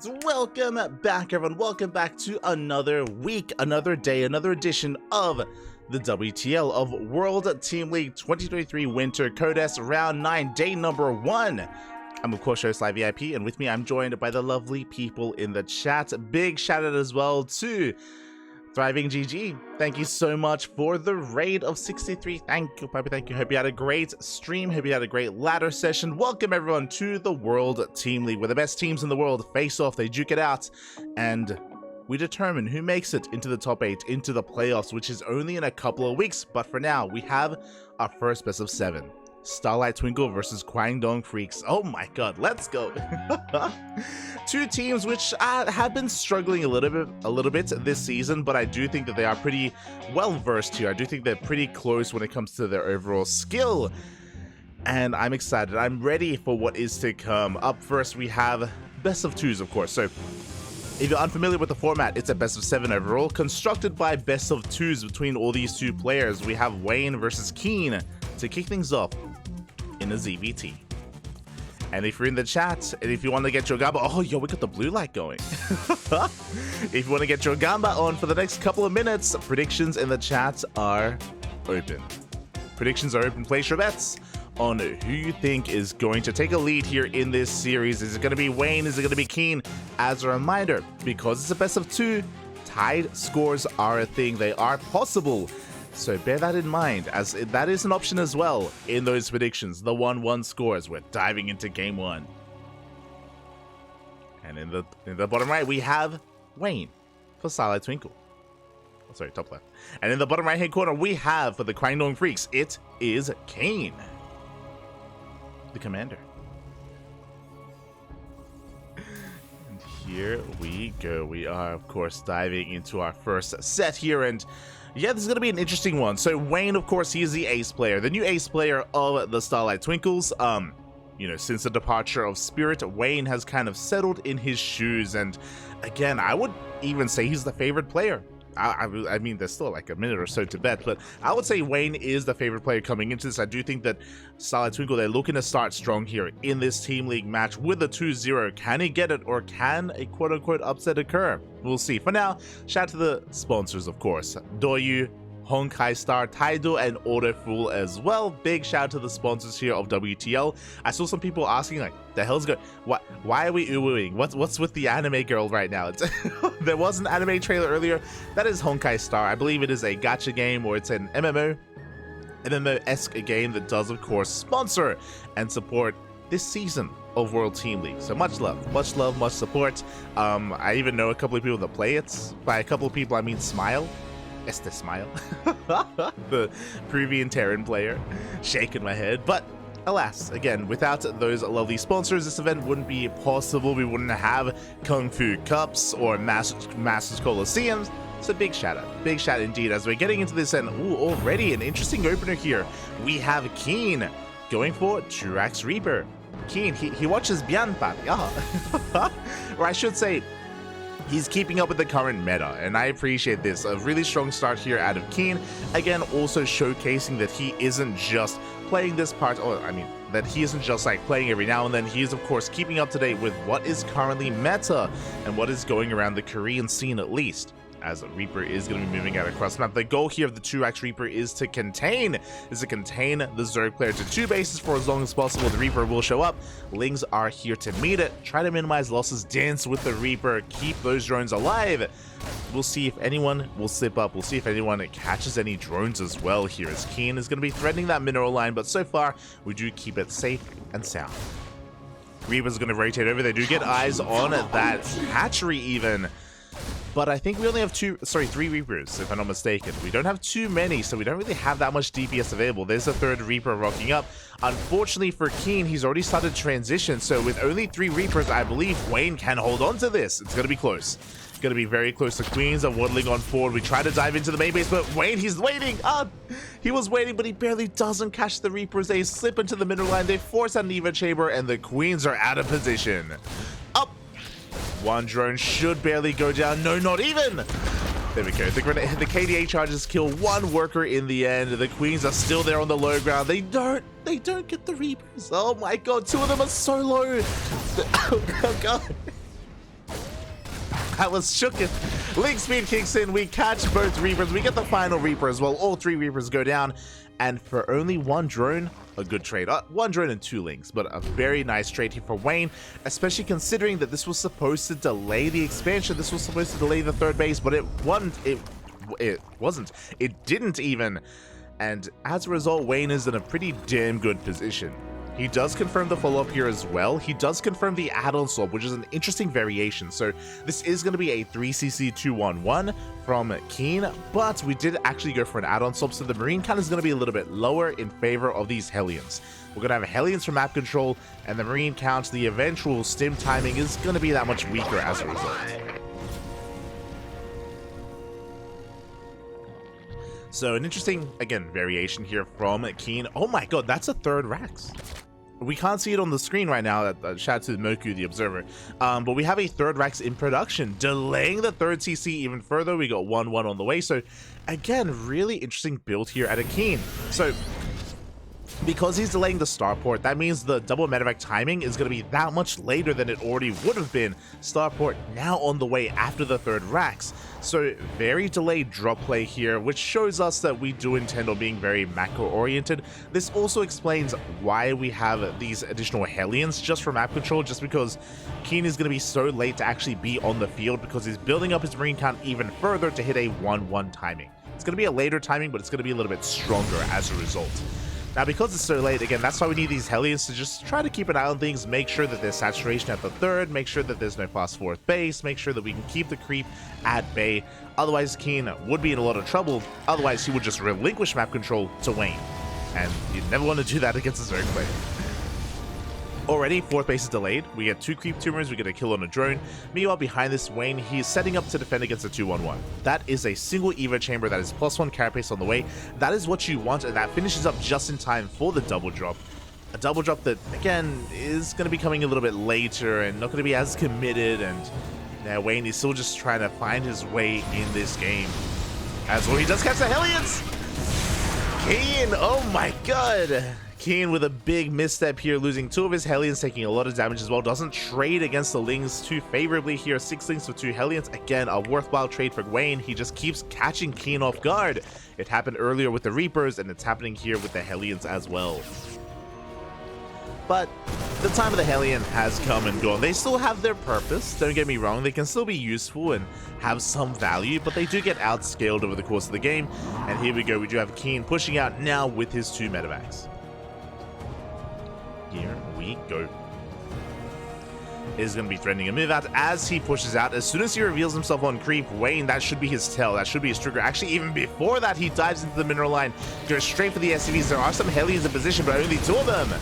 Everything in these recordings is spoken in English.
And welcome back, everyone. Welcome back to another week, another day, another edition of the WTL of World Team League 2023 Winter Codes Round 9, day number 1. I'm of course host Live VIP, and with me I'm joined by the lovely people in the chat. Big shout out as well to Thriving GG. Thank you so much for the raid of 63. Thank you, Puppy. Thank you. Hope you had a great stream. Hope you had a great ladder session. Welcome everyone to the World Team League, where the best teams in the world face off. They duke it out, and we determine who makes it into the top 8, into the playoffs, which is only in a couple of weeks. But for now, we have our first best of 7. Starlight Twinkle versus KWANGDONG FREECS. Oh my god, let's go. Two teams which have been struggling a little bit this season, but I do think that they are pretty well versed here. I do think they're pretty close when it comes to their overall skill, and I'm excited. I'm ready for what is to come. Up first, we have best of 2s, of course. So if you're unfamiliar with the format, it's a best of 7 overall, constructed by best of 2s between all these two players. We have Wayne versus Keen to kick things off in a ZVT. And if you're in the chat, and if you want to get your Gamba, oh yo, we got the blue light going. If you want to get your Gamba on for the next couple of minutes, predictions in the chat are open. Predictions are open. Place your bets on who you think is going to take a lead here in this series. Is it going to be Wayne? Is it going to be Keen? As a reminder, because it's a best of 2, tied scores are a thing. They are possible. So bear that in mind, as that is an option as well in those predictions, the 1-1 scores. We're diving into game 1. And in the bottom right, we have Wayne for Starlight Twinkle. Oh, sorry, top left. And in the bottom right hand corner, we have for the KWANGDONG FREECS, it is Kane, the commander. And here we go. We are, of course, diving into our first set here, and yeah, this is going to be an interesting one. So Wayne, of course, he is the ace player, the new ace player of the Starlight Twinkles. You know, since the departure of Spirit, Wayne has kind of settled in his shoes, and again, I would even say he's the favorite player. I mean, there's still like a minute or so to bet, but I would say Wayne is the favorite player coming into this. I do think that Starlight Twinkle, they're looking to start strong here in this Team League match with a 2-0. Can he get it, or can a quote-unquote upset occur? We'll see. For now, shout out to the sponsors, of course. Doyu, Honkai Star, Taido, and Autofool as well. Big shout out to the sponsors here of WTL. I saw some people asking, like, the hell's going, why are we oohing? What's with the anime girl right now? There was an anime trailer earlier. That is Honkai Star. I believe it is a gacha game, or it's an MMO-esque game that does, of course, sponsor and support this season of World Team League. So much love, much support. I even know a couple of people that play it. By a couple of people, I mean Smile. Este Smile, the Peruvian Terran player, shaking my head. But alas, again, without those lovely sponsors, this event wouldn't be possible. We wouldn't have Kung Fu Cups or Masters Coliseums. So big shout indeed as we're getting into this, and ooh, already an interesting opener here. We have Keen going for Turax Reaper. Keen, he watches Bian papi. Or I should say, he's keeping up with the current meta, and I appreciate this. A really strong start here out of Keen. Again, also showcasing that he isn't just playing this part, or I mean, that he isn't just like playing every now and then. He is, of course, keeping up to date with what is currently meta and what is going around the Korean scene, at least, as Reaper is going to be moving out across the map. The goal here of the Turax Reaper is to contain the Zerg player to 2 bases for as long as possible. The Reaper will show up. Lings are here to meet it. Try to minimize losses, dance with the Reaper, keep those drones alive. We'll see if anyone will slip up. We'll see if anyone catches any drones as well here, as Keen is going to be threatening that mineral line, but so far we do keep it safe and sound. Reaper's going to rotate over. They do get eyes on that hatchery even. But I think we only have 3 Reapers, if I'm not mistaken. We don't have too many, so we don't really have that much DPS available. There's a 3rd Reaper rocking up. Unfortunately for Keen, he's already started transition, so with only 3 Reapers, I believe Wayne can hold on to this. It's going to be close. It's going to be very close. The Queens are waddling on forward. We try to dive into the main base, but Wayne, he's waiting. He was waiting, but he barely doesn't catch the Reapers. They slip into the middle line. They force out an Eva Chamber, and the Queens are out of position. Up. One drone should barely go down. No, not even. There we go. The KDA charges kill 1 worker in the end. The Queens are still there on the low ground. They don't get the Reapers. Oh my god, 2 of them are so low. Oh god. That was shooken. Link speed kicks in. We catch both Reapers. We get the final Reaper as well. All 3 Reapers go down. And for only 1 drone, a good trade. 1 drone and 2 links, but a very nice trade here for Wayne, especially considering that this was supposed to delay the expansion. This was supposed to delay the 3rd base, but it wasn't. It didn't even. And as a result, Wayne is in a pretty damn good position. He does confirm the follow-up here as well. He does confirm the add-on swap, which is an interesting variation. So this is going to be a 3cc 211 from Keen, but we did actually go for an add-on swap, so the Marine count is going to be a little bit lower in favor of these Hellions. We're going to have Hellions for map control, and the Marine count, the eventual stim timing is going to be that much weaker as a result. So an interesting, again, variation here from Keen. Oh my god, that's a 3rd Rax. We can't see it on the screen right now. Shout out to Moku, the observer. But we have a 3rd Rax in production, delaying the 3rd CC even further. We got 1-1 on the way. So again, really interesting build here at a Keen. So because he's delaying the starport, that means the double medevac timing is going to be that much later than it already would have been. Starport now on the way after the 3rd Rax. So very delayed drop play here, which shows us that we do intend on being very macro oriented. This also explains why we have these additional Hellions just for map control, just because Keen is going to be so late to actually be on the field because he's building up his Marine count even further to hit a 1-1 timing. It's going to be a later timing, but it's going to be a little bit stronger as a result. Now, because it's so late, again, that's why we need these Hellions to just try to keep an eye on things, make sure that there's saturation at the 3rd, make sure that there's no fast 4th base, make sure that we can keep the creep at bay. Otherwise, Keen would be in a lot of trouble. Otherwise, he would just relinquish map control to Wayne. And you'd never want to do that against a Zerg player. Already, 4th base is delayed. We get 2 creep tumors, we get a kill on a drone. Meanwhile, behind this, Wayne, he is setting up to defend against a 2-1-1. That is a single Evo chamber that is +1 carapace on the way. That is what you want, and that finishes up just in time for the double drop. A double drop that, again, is going to be coming a little bit later and not going to be as committed, and yeah, Wayne is still just trying to find his way in this game. As well, he does catch the Hellions! Keen, oh my god! Keen with a big misstep here, losing 2 of his Hellions, taking a lot of damage as well. Doesn't trade against the Lings too favorably here. 6 Lings for 2 Hellions. Again, a worthwhile trade for Wayne. He just keeps catching Keen off guard. It happened earlier with the Reapers, and it's happening here with the Hellions as well. But the time of the Hellion has come and gone. They still have their purpose, don't get me wrong. They can still be useful and have some value, but they do get outscaled over the course of the game. And here we go. We do have Keen pushing out now with his 2 medevacs. Here we go. Is going to be threatening a move out as he pushes out. As soon as he reveals himself on creep, Wayne, that should be his tell. That should be his trigger. Actually, even before that, he dives into the mineral line, goes straight for the SCVs. There are some Hellions in position, but only 2 of them.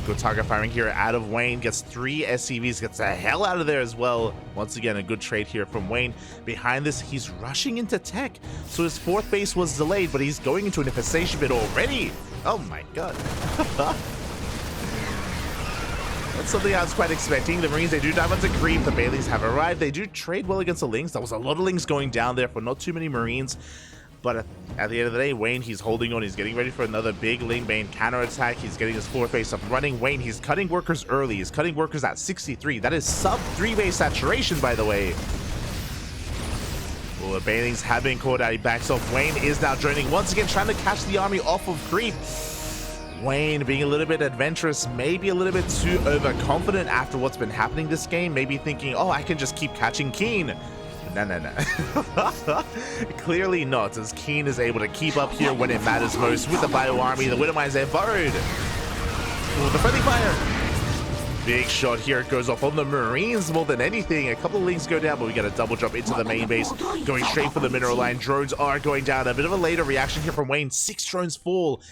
Good target firing here out of Wayne. Gets 3 SCVs. Gets the hell out of there as well. Once again, a good trade here from Wayne. Behind this, he's rushing into tech. So his 4th base was delayed, but he's going into an infestation bit already. Oh my god. That's something I was quite expecting. The Marines, they do dive onto creep. The Baileys have arrived. They do trade well against the Lings. There was a lot of Lings going down there for not too many Marines. But at the end of the day, Wayne, he's holding on. He's getting ready for another big Ling Bane counterattack. He's getting his 4th base up running. Wayne, he's cutting workers early. He's cutting workers at 63. That is sub 3 base saturation, by the way. Well, the Banelings have been caught out. He backs off. Wayne is now joining once again, trying to catch the army off of creep. Wayne being a little bit adventurous, maybe a little bit too overconfident after what's been happening this game, maybe thinking, oh, I can just keep catching Keen. No. Clearly not, as Keen is able to keep up here when it matters most with the Bio Army. The Widowmines, they're burrowed. Ooh, the friendly fire. Big shot here. It goes off on the Marines more than anything. A couple of Lings go down, but we get a double jump into the main base. Going straight for the mineral line. Drones are going down. A bit of a later reaction here from Wayne. 6 drones fall.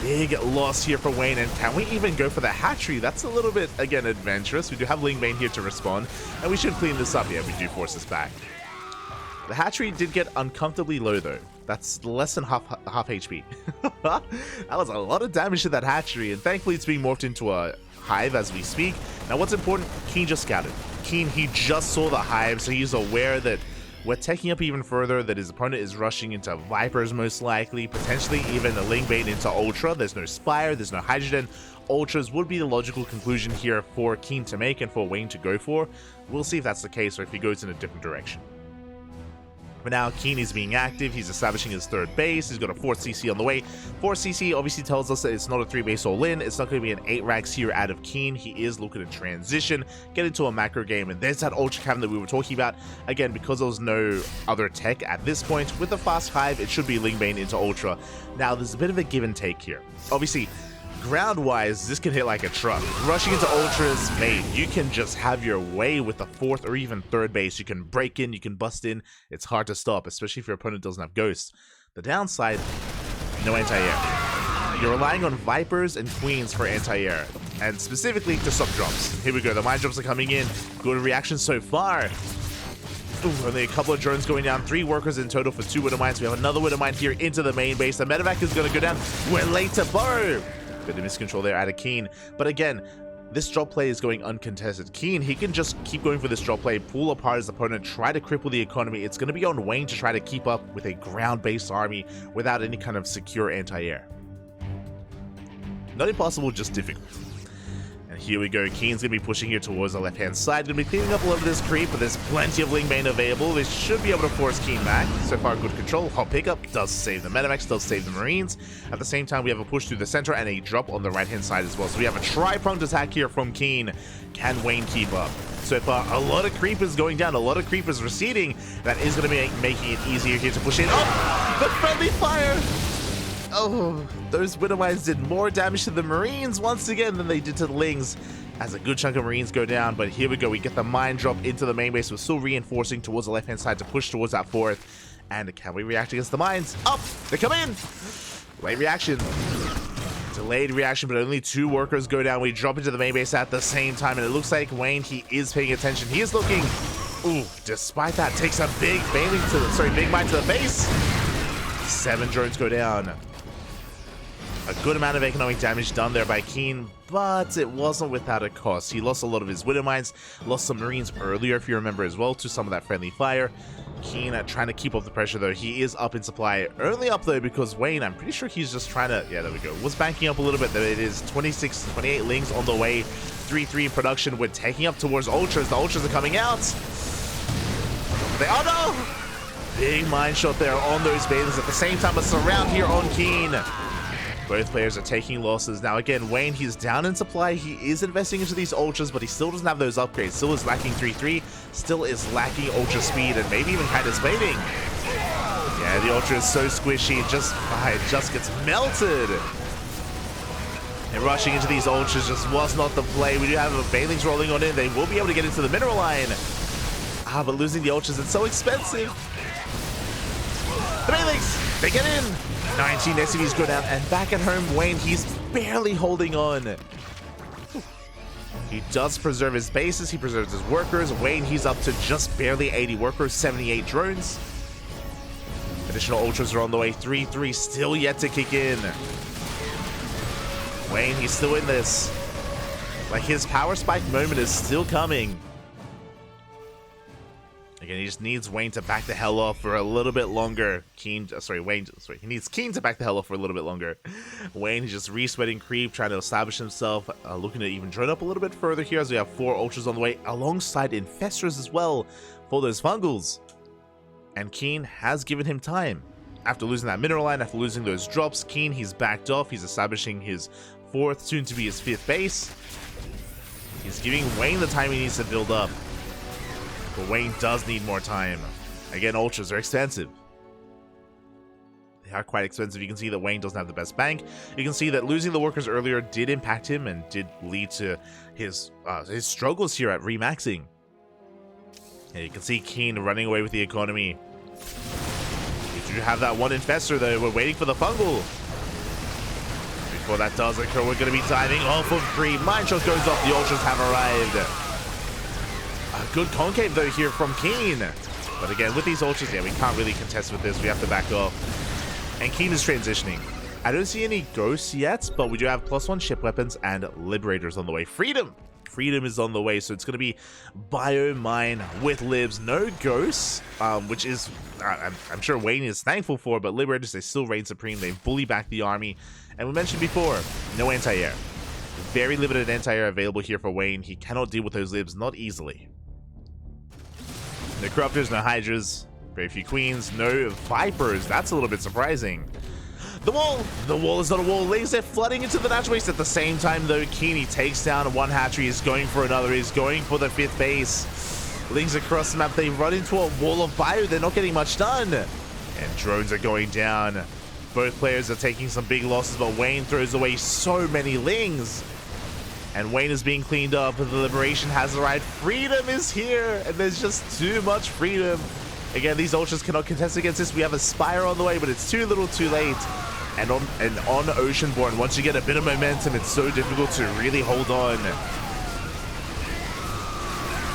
Big loss here for Wayne. And can we even go for the hatchery? That's a little bit, again, adventurous. We do have Ling Bane here to respond. And we should clean this up. Yeah, we do force this back. The hatchery did get uncomfortably low, though. That's less than half HP. That was a lot of damage to that hatchery. And thankfully, it's being morphed into a hive as we speak. Now, what's important, Keen just scouted. Keen, he just saw the hive, so he's aware that we're taking up even further that his opponent is rushing into Vipers most likely, potentially even a Ling Bane into Ultra. There's no Spire, there's no Hydrogen. Ultras would be the logical conclusion here for Keen to make and for Wayne to go for. We'll see if that's the case or if he goes in a different direction. But now Keen is being active, he's establishing his third base, he's got a 4th CC on the way. 4th CC obviously tells us that it's not a 3-base all-in, it's not going to be an 8 rags here out of Keen. He is looking to transition, get into a macro game, and there's that Ultra Cam that we were talking about. Again, because there was no other tech at this point, with the fast hive, it should be Ling Bane into Ultra. Now, there's a bit of a give and take here. Obviously, ground-wise, this can hit like a truck. Rushing into Ultras, mate, you can just have your way with the 4th or even 3rd base. You can break in, you can bust in. It's hard to stop, especially if your opponent doesn't have Ghosts. The downside, no anti-air. You're relying on Vipers and Queens for anti-air, and specifically to stop drops. Here we go, the mine drops are coming in. Good reaction so far. Ooh, only a couple of drones going down, 3 workers in total for 2 Widow Mines. We have another Widow Mine here into the main base. The medevac is going to go down. We're late to burrow. Bit of miscontrol there out of Keen. But again, this drop play is going uncontested. Keen, he can just keep going for this drop play, pull apart his opponent, try to cripple the economy. It's going to be on Wayne to try to keep up with a ground-based army without any kind of secure anti-air. Not impossible, just difficult. And here we go. Keen's going to be pushing here towards the left-hand side. Going to be cleaning up a lot of this creep, but there's plenty of Ling Bane available. They should be able to force Keen back. So far, good control. Hot pickup does save the Medivacs, does save the Marines. At the same time, we have a push through the center and a drop on the right-hand side as well. So we have a tri-pronged attack here from Keen. Can Wayne keep up? So far, a lot of creepers going down, a lot of creepers receding. That is going to be making it easier here to push in. Oh, the friendly fire! Oh, those Widow Mines did more damage to the Marines once again than they did to the Lings, as a good chunk of Marines go down. But here we go, we get the mine drop into the main base. We're still reinforcing towards the left-hand side to push towards that 4th. And can we react against the mines? Up! They come in! Late reaction. Delayed reaction, but only 2 workers go down. We drop into the main base at the same time, and it looks like Wayne, he is paying attention. He is looking... Ooh, despite that, takes a big big mine to the face. 7 drones go down. A good amount of economic damage done there by Keen, but it wasn't without a cost. He lost a lot of his Widow Mines, lost some Marines earlier, if you remember as well, to some of that friendly fire. Keen trying to keep up the pressure, though. He is up in supply. Only up, though, because Wayne, I'm pretty sure he's just trying to... Yeah, there we go. Was banking up a little bit, though. It is 26, 28 Lings on the way. 3-3 in production. We're taking up towards Ultras. The Ultras are coming out. Oh, no! Big mine shot there on those bases. At the same time, a surround here on Keen. Both players are taking losses. Now again, Wayne, he's down in supply. He is investing into these Ultras, but he still doesn't have those upgrades. Still is lacking 3-3. Still is lacking Ultra speed and maybe even kind of spading. Yeah, the Ultra is so squishy. It just gets melted. And rushing into these Ultras just was not the play. We do have a Banelings rolling on in. They will be able to get into the mineral line. But losing the Ultras, it's so expensive. The Banelings, they get in. 19 SCVs go down, and back at home, Wayne, he's barely holding on. He does preserve his bases, he preserves his workers. Wayne, he's up to just barely 80 workers, 78 drones. Additional Ultras are on the way, 3-3 still yet to kick in. Wayne, he's still in this. Like, his power spike moment is still coming. Again, he just needs Wayne to back the hell off for a little bit longer. He needs Keen to back the hell off for a little bit longer. Wayne is just re-sweating creep, trying to establish himself, looking to even drone up a little bit further here as we have 4 Ultras on the way, alongside Infestors as well for those Fungals. And Keen has given him time. After losing that mineral line, after losing those drops, Keen, he's backed off. He's establishing his 4th, soon to be his 5th base. He's giving Wayne the time he needs to build up. But Wayne does need more time. Again, Ultras are expensive. They are quite expensive. You can see that Wayne doesn't have the best bank. You can see that losing the workers earlier did impact him and did lead to his struggles here at remaxing. And you can see Keen running away with the economy. We do have that one Infestor, though. We're waiting for the Fungal. Before that does occur, we're going to be diving off of creep. Mine shot goes off. The Ultras have arrived. A good concave, though, here from Keen. But again, with these Ultras, yeah, we can't really contest with this. We have to back off. And Keen is transitioning. I don't see any ghosts yet, but we do have +1 ship weapons and liberators on the way. Freedom! Freedom is on the way, so it's going to be Bio Mine with Libs. No Ghosts, which is, I'm sure Wayne is thankful for, but Liberators, they still reign supreme. They bully back the army. And we mentioned before, no anti-air. Very limited anti-air available here for Wayne. He cannot deal with those Libs, not easily. No Corruptors, no Hydras, very few Queens, no Vipers. That's a little bit surprising. The wall is not a wall. Lings are flooding into the natural waste. At the same time, though, Keeney takes down one hatchery. He's going for another. He's going for the 5th base. Lings across the map. They run into a wall of bio. They're not getting much done. And drones are going down. Both players are taking some big losses, but Wayne throws away so many Lings. And Wayne is being cleaned up. The Liberation has arrived. Freedom is here. And there's just too much freedom. Again, these Ultras cannot contest against this. We have a Spire on the way, but it's too little too late. And on Oceanborn, once you get a bit of momentum, it's so difficult to really hold on.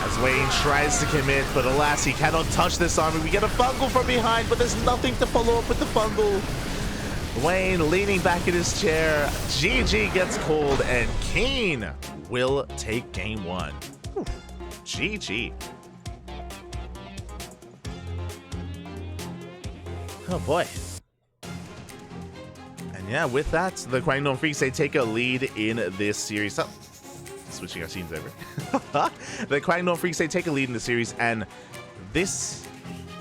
As Wayne tries to commit, but alas, he cannot touch this army. We get a fungal from behind, but there's nothing to follow up with the fungal. Wayne leaning back in his chair. GG gets called, and Keen will take game 1. Whew. GG. Oh boy. And yeah, with that, the KWANGDONG Freecs, they take a lead in this series. Oh, switching our scenes over. The KWANGDONG Freecs, they take a lead in the series, and this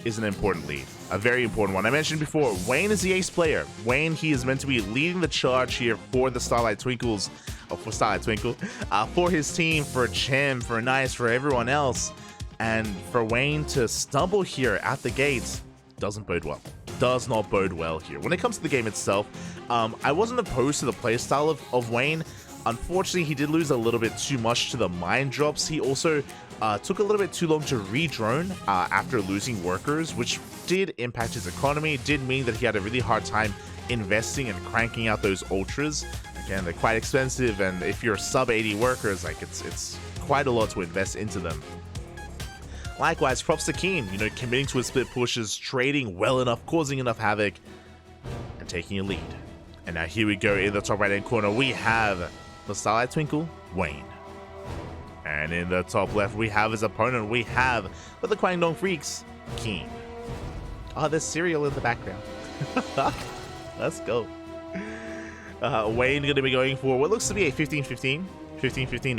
is an important lead. A very important one. I mentioned before, Wayne is the ace player. Wayne, he is meant to be leading the charge here for the Starlight Twinkles, for Starlight Twinkle, for his team, for Cham, for Nice, for everyone else. And for Wayne to stumble here at the gates doesn't bode well. Does not bode well here. When it comes to the game itself, I wasn't opposed to the playstyle of Wayne. Unfortunately, he did lose a little bit too much to the mine drops. He also took a little bit too long to re-drone after losing workers, which did impact his economy. It did mean that he had a really hard time investing and cranking out those Ultras. Again, they're quite expensive, and if you're sub 80 workers, like it's quite a lot to invest into them. Likewise, props to Keen, you know, committing to his split pushes, trading well enough, causing enough havoc, and taking a lead. And now here we go in the top right-hand corner. We have the Starlight Twinkle, Wayne. And in the top left, we have his opponent. We have, with the KWANGDONG Freecs, Keen. Oh, there's cereal in the background. Let's go. Wayne going to be going for what looks to be a 15-15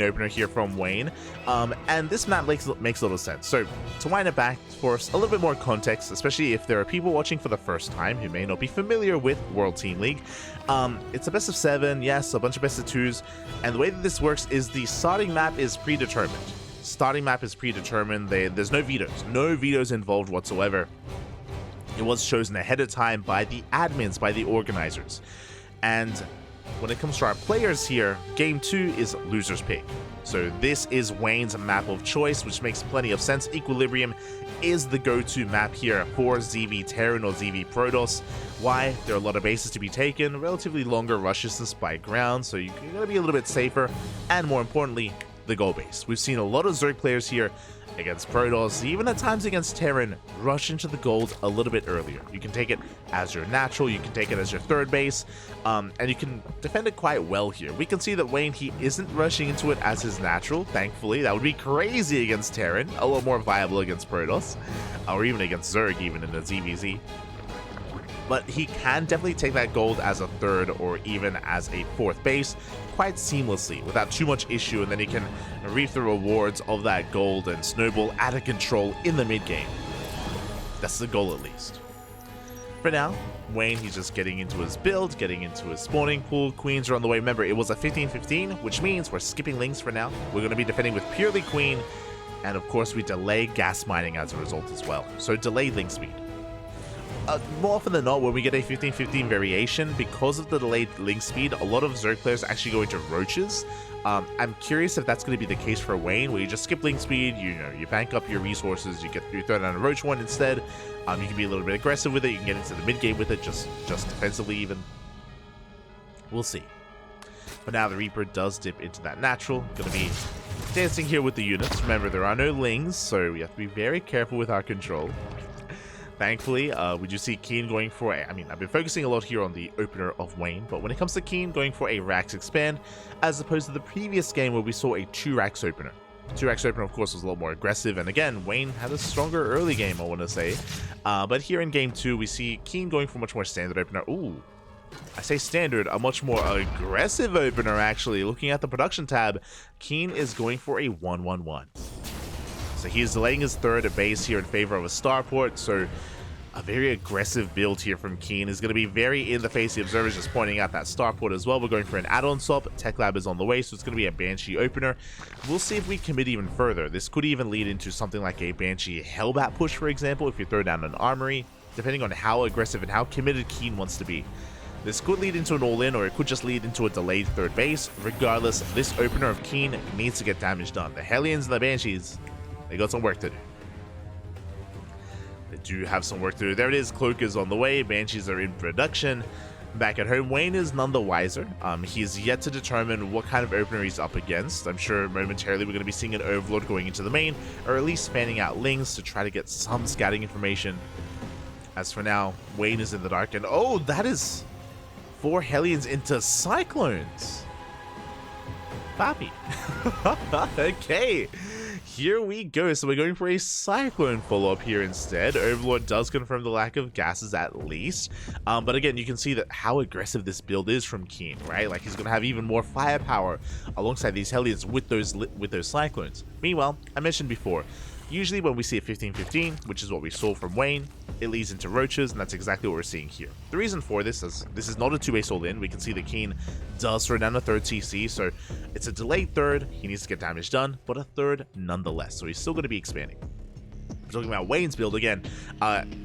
opener here from Wayne. And this map makes a lot of sense. So to wind it back for us, a little bit more context, especially if there are people watching for the first time who may not be familiar with World Team League. It's a best of 7, yes, a bunch of best of 2s, and the way that this works is the starting map is predetermined. There's no vetoes involved whatsoever. It was chosen ahead of time by the admins, by the organizers. And when it comes to our players here, game 2 is loser's pick. So this is Wayne's map of choice, which makes plenty of sense. Equilibrium is the go-to map here for ZV Terran or ZV Protoss. Why? There are a lot of bases to be taken, relatively longer rush distance by ground, so you're going to be a little bit safer, and more importantly, the goal base. We've seen a lot of Zerg players here against Protoss, even at times against Terran, rush into the gold a little bit earlier. You can take it as your natural, you can take it as your third base, and you can defend it quite well here. We can see that Wayne, he isn't rushing into it as his natural, thankfully. That would be crazy against Terran, a lot more viable against Protoss, or even against Zerg, even in the ZVZ. But he can definitely take that gold as a third or even as a fourth base quite seamlessly without too much issue, and then he can reap the rewards of that gold and snowball out of control in the mid game. That's the goal, at least. For now, Wayne, he's just getting into his build, getting into his spawning pool. Queens are on the way. Remember, it was a 15-15, which means we're skipping Lings for now. We're going to be defending with purely Queen, and of course we delay gas mining as a result as well. So delayed Link speed. More often than not, when we get a 15-15 variation, because of the delayed link speed, a lot of Zerg players actually go into roaches. I'm curious if that's going to be the case for Wayne, where you just skip link speed, you bank up your resources, you throw down a roach one instead. You can be a little bit aggressive with it, you can get into the mid game with it, just defensively even. We'll see. But now the Reaper does dip into that natural. Going to be dancing here with the units. Remember, there are no lings, so we have to be very careful with our control. Thankfully, we do see Keen going for a, I mean, I've been focusing a lot here on the opener of Wayne, but when it comes to Keen going for a Rax expand, as opposed to the previous game where we saw a 2 Rax opener. 2 Rax opener, of course, was a lot more aggressive, and again, Wayne had a stronger early game, I want to say. But here in game 2, we see Keen going for a much more standard opener. Ooh, I say standard, a much more aggressive opener, actually. Looking at the production tab, Keen is going for a 1-1-1. So he is delaying his third base here in favor of a starport, so a very aggressive build here from Keen is going to be very in the face. The observer's just pointing out that starport as well. We're going for an add-on swap. Tech Lab is on the way, so it's going to be a Banshee opener. We'll see if we commit even further. This could even lead into something like a Banshee Hellbat push, for example, if you throw down an armory, depending on how aggressive and how committed Keen wants to be. This could lead into an all-in, or it could just lead into a delayed third base. Regardless, this opener of Keen needs to get damage done. The Hellions and the Banshees, they got some work to do. They do have some work to do. There it is. Cloak is on the way. Banshees are in production. Back at home, Wayne is none the wiser. He is yet to determine what kind of opener he's up against. I'm sure momentarily we're going to be seeing an Overlord going into the main, or at least fanning out Lings to try to get some scouting information. As for now, Wayne is in the dark, and oh, that is 4 Hellions into Cyclones. Papi. Okay. Here we go. So we're going for a Cyclone follow-up here instead. Overlord does confirm the lack of gases at least. But again, you can see that how aggressive this build is from Keen, right? Like he's going to have even more firepower alongside these Hellions with those Cyclones. Meanwhile, I mentioned before, usually when we see a 15-15, which is what we saw from Wayne, it leads into roaches, and that's exactly what we're seeing here. The reason for this is this is not a 2-base all-in. We can see that Keen does throw down a third CC, so it's a delayed third. He needs to get damage done, but a third nonetheless, so he's still going to be expanding. We're talking about Wayne's build again,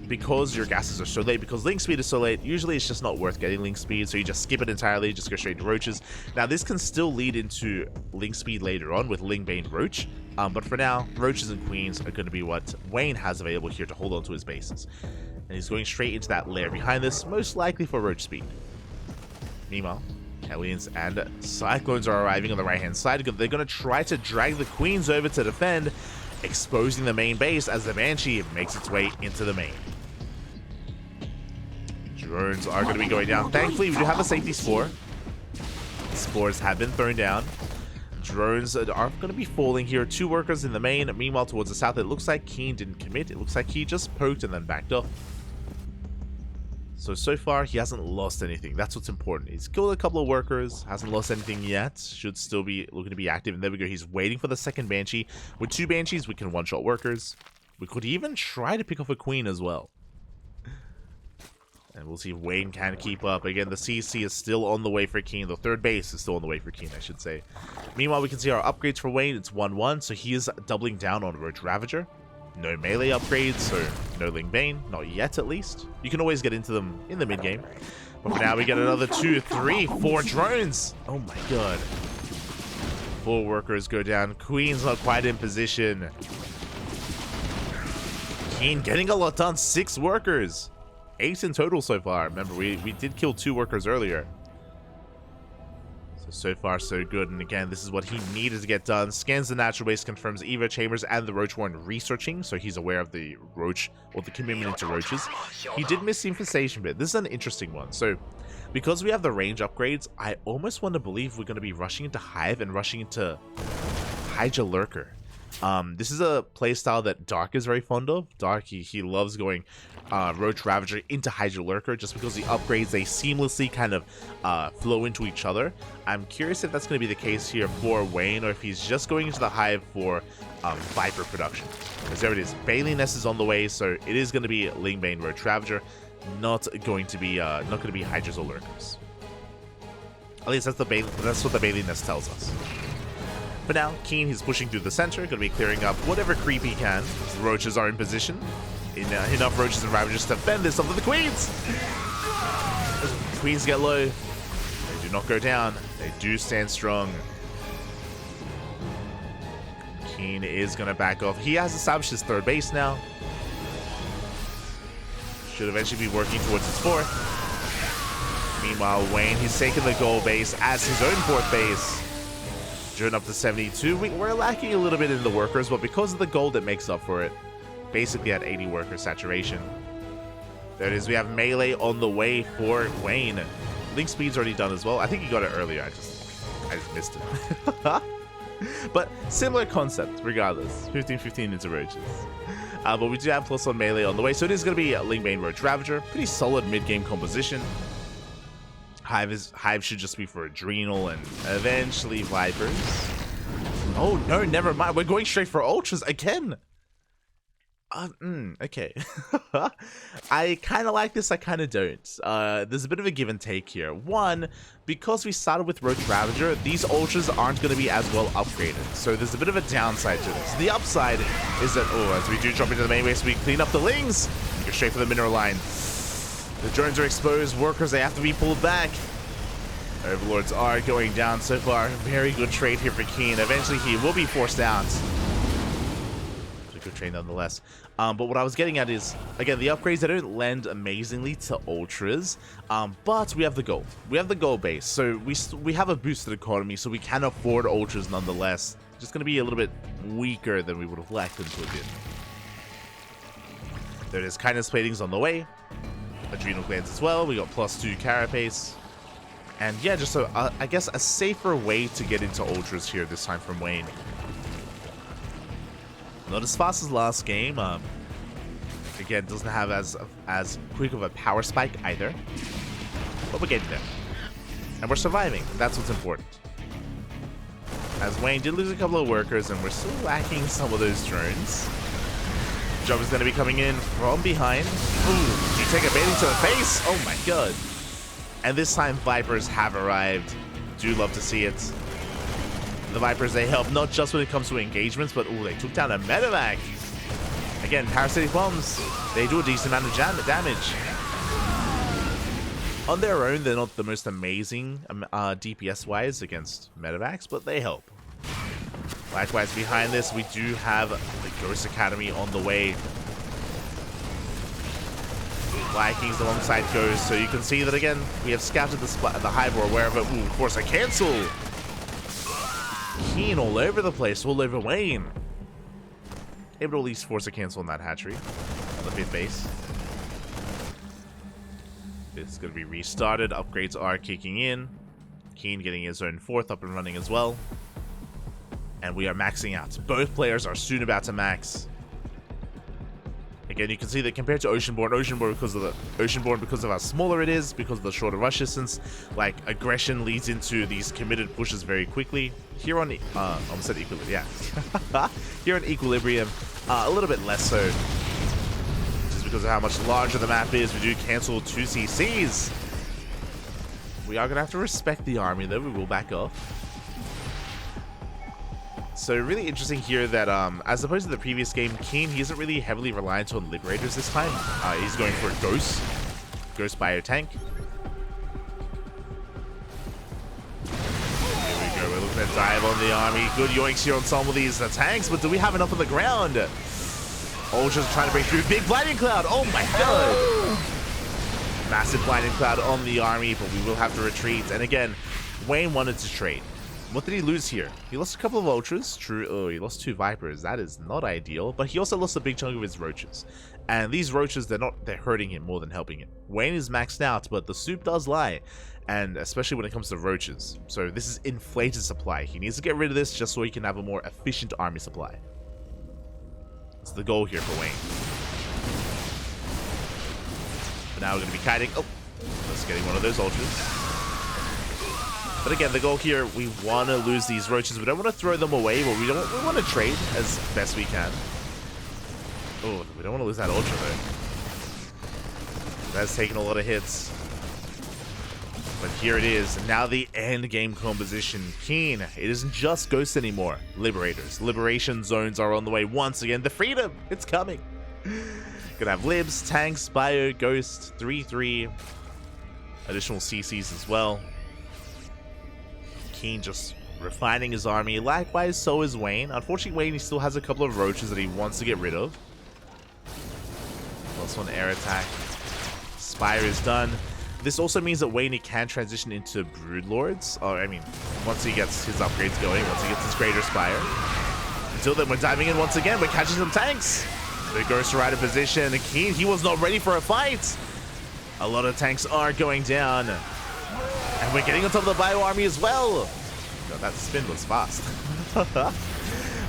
because your gases are so late, because link speed is so late, usually it's just not worth getting link speed, so you just skip it entirely, just go straight to roaches. Now this can still lead into link speed later on with Ling Bane Roach, but for now, roaches and queens are going to be what Wayne has available here to hold on to his bases. And he's going straight into that lair behind this, most likely for roach speed. Meanwhile, Hellions and Cyclones are arriving on the right hand side. They're going to try to drag the queens over to defend, exposing the main base as the Banshee makes its way into the main. Drones are going to be going down. Thankfully, we do have a safety spore. Spores have been thrown down. Drones are going to be falling here. 2 workers in the main. Meanwhile, towards the south, it looks like Keen didn't commit. It looks like he just poked and then backed off. So far, he hasn't lost anything. That's what's important. He's killed a couple of workers, hasn't lost anything yet, should still be looking to be active. And there we go. He's waiting for the second Banshee. With 2 Banshees, we can one-shot workers. We could even try to pick off a Queen as well. And we'll see if Wayne can keep up. Again, the CC is still on the way for Keen. The third base is still on the way for Keen, I should say. Meanwhile, we can see our upgrades for Wayne. It's 1-1, so he is doubling down on Roach Ravager. No melee upgrades, so no Ling Bane. Not yet, at least. You can always get into them in the mid-game. But for now, we get another 2, 3, 4 drones. Oh my god. 4 workers go down. Queen's not quite in position. Keen getting a lot done. 6 workers. 8 in total so far. Remember, we did kill 2 workers earlier. So far, so good. And again, this is what he needed to get done. Scans the natural base, confirms Evo Chambers and the Roach weren't researching, so he's aware of the Roach, or the commitment into Roaches. He did miss the infestation bit. This is an interesting one. So, because we have the range upgrades, I almost want to believe we're going to be rushing into Hive and rushing into Hydra Lurker. This is a playstyle that Dark is very fond of. Dark, he loves going Roach Ravager into Hydra Lurker just because the upgrades, they seamlessly kind of flow into each other. I'm curious if that's going to be the case here for Wayne, or if he's just going into the Hive for Viper production. Because there it is. Bailey Nest is on the way, so it is going to be Ling Bane Roach Ravager, not going to be Hydras or Lurkers. At least that's what the Bailey Nest tells us. For now, Keen, he's pushing through the center, going to be clearing up whatever creep he can. The roaches are in position. Enough roaches and ravagers to fend this off of the queens. As the queens get low, they do not go down. They do stand strong. Keen is going to back off. He has established his third base now. Should eventually be working towards his fourth. Meanwhile, Wayne, he's taken the goal base as his own fourth base. Driven up to 72. We're lacking a little bit in the workers, but because of the gold, it makes up for it. Basically at 80 worker saturation. There it is. We have melee on the way for Wayne. Link speed's already done as well. I think he got it earlier. I just missed it. But similar concept, regardless. 15-15 into roaches. But we do have plus on melee on the way, so it is going to be Ling Bane Roach Ravager. Pretty solid mid-game composition. Hive should just be for Adrenal and eventually Vipers. Oh no, never mind. We're going straight for Ultras again. Okay. I kind of like this, I kind of don't. There's a bit of a give and take here. One, because we started with Roach Ravager, these Ultras aren't going to be as well upgraded. So there's a bit of a downside to this. The upside is that, as we do jump into the main base, we clean up the Lings. Go straight for the mineral line. The drones are exposed. Workers, they have to be pulled back. Overlords are going down so far. Very good trade here for Keen. Eventually, he will be forced out. Good trade nonetheless. But what I was getting at is, again, the upgrades, they don't lend amazingly to Ultras, but we have the gold. We have the gold base, so we have a boosted economy, so we can afford Ultras nonetheless. Just going to be a little bit weaker than we would have liked them to have been. There it is. Kindness Platings on the way. Adrenal Glands as well. We got +2 Carapace. And yeah, just I guess a safer way to get into Ultras here this time from Wayne. Not as fast as last game. Again, doesn't have as quick of a power spike either. But we're getting there. And we're surviving. That's what's important. As Wayne did lose a couple of workers, and we're still lacking some of those drones. Job is going to be coming in from behind. Ooh, you take a baiting to the face. Oh my god. And this time, Vipers have arrived. Do love to see it. The Vipers, they help not just when it comes to engagements, but they took down a medevac. Again, parasitic bombs, they do a decent amount of damage. On their own, they're not the most amazing DPS-wise against medevacs, but they help. Likewise, behind this, we do have the Ghost Academy on the way. Vikings alongside Ghost, so you can see that again, we have scouted the Hive or wherever. Ooh, of course, a cancel. Keen all over the place, all over Wayne. Able to at least force a cancel on that hatchery on the 5th base. It's going to be restarted. Upgrades are kicking in. Keen getting his own 4th up and running as well. And we are maxing out. Both players are soon about to max. Again, you can see that compared to Oceanborn, because of how smaller it is, because of the shorter rush distance, like aggression leads into these committed pushes very quickly. Here on almost said Equilibrium, yeah. Here on Equilibrium, a little bit less so. Just because of how much larger the map is, we do cancel 2 CCs. We are gonna have to respect the army though, we will back off. So really interesting here that, as opposed to the previous game, Keen, he isn't really heavily reliant on Liberators this time. He's going for a Ghost Bio Tank. Here we go, we're looking at dive on the army. Good yoinks here on some of these tanks, but do we have enough on the ground? Ultra's trying to break through. Big Blinding Cloud, oh my god! Massive Blinding Cloud on the army, but we will have to retreat. And again, Wayne wanted to trade. What did he lose here? He lost a couple of Ultras. True. Oh, he lost 2 Vipers. That is not ideal. But he also lost a big chunk of his Roaches. And these Roaches, they're hurting him more than helping him. Wayne is maxed out, but the soup does lie. And especially when it comes to Roaches. So this is inflated supply. He needs to get rid of this just so he can have a more efficient army supply. That's the goal here for Wayne. But now we're going to be kiting. Oh, just getting one of those Ultras. But again, the goal here, we want to lose these Roaches. We don't want to throw them away, but we want to trade as best we can. Oh, we don't want to lose that Ultra though. That's taking a lot of hits. But here it is. Now the end game composition. Keen. It isn't just Ghosts anymore. Liberators. Liberation zones are on the way once again. The freedom. It's coming. Gonna have Libs, Tanks, Bio, Ghost, 3-3. Additional CCs as well. Keen just refining his army. Likewise, so is Wayne. Unfortunately, Wayne, he still has a couple of Roaches that he wants to get rid of. +1 air attack. Spire is done. This also means that Wayne, he can transition into Broodlords. Or, I mean, once he gets his upgrades going, once he gets his Greater Spire. Until then, we're diving in once again. We're catching some tanks. The Ghost Rider position. Keen, he was not ready for a fight. A lot of tanks are going down. And we're getting on top of the Bio Army as well. God, that spin was fast.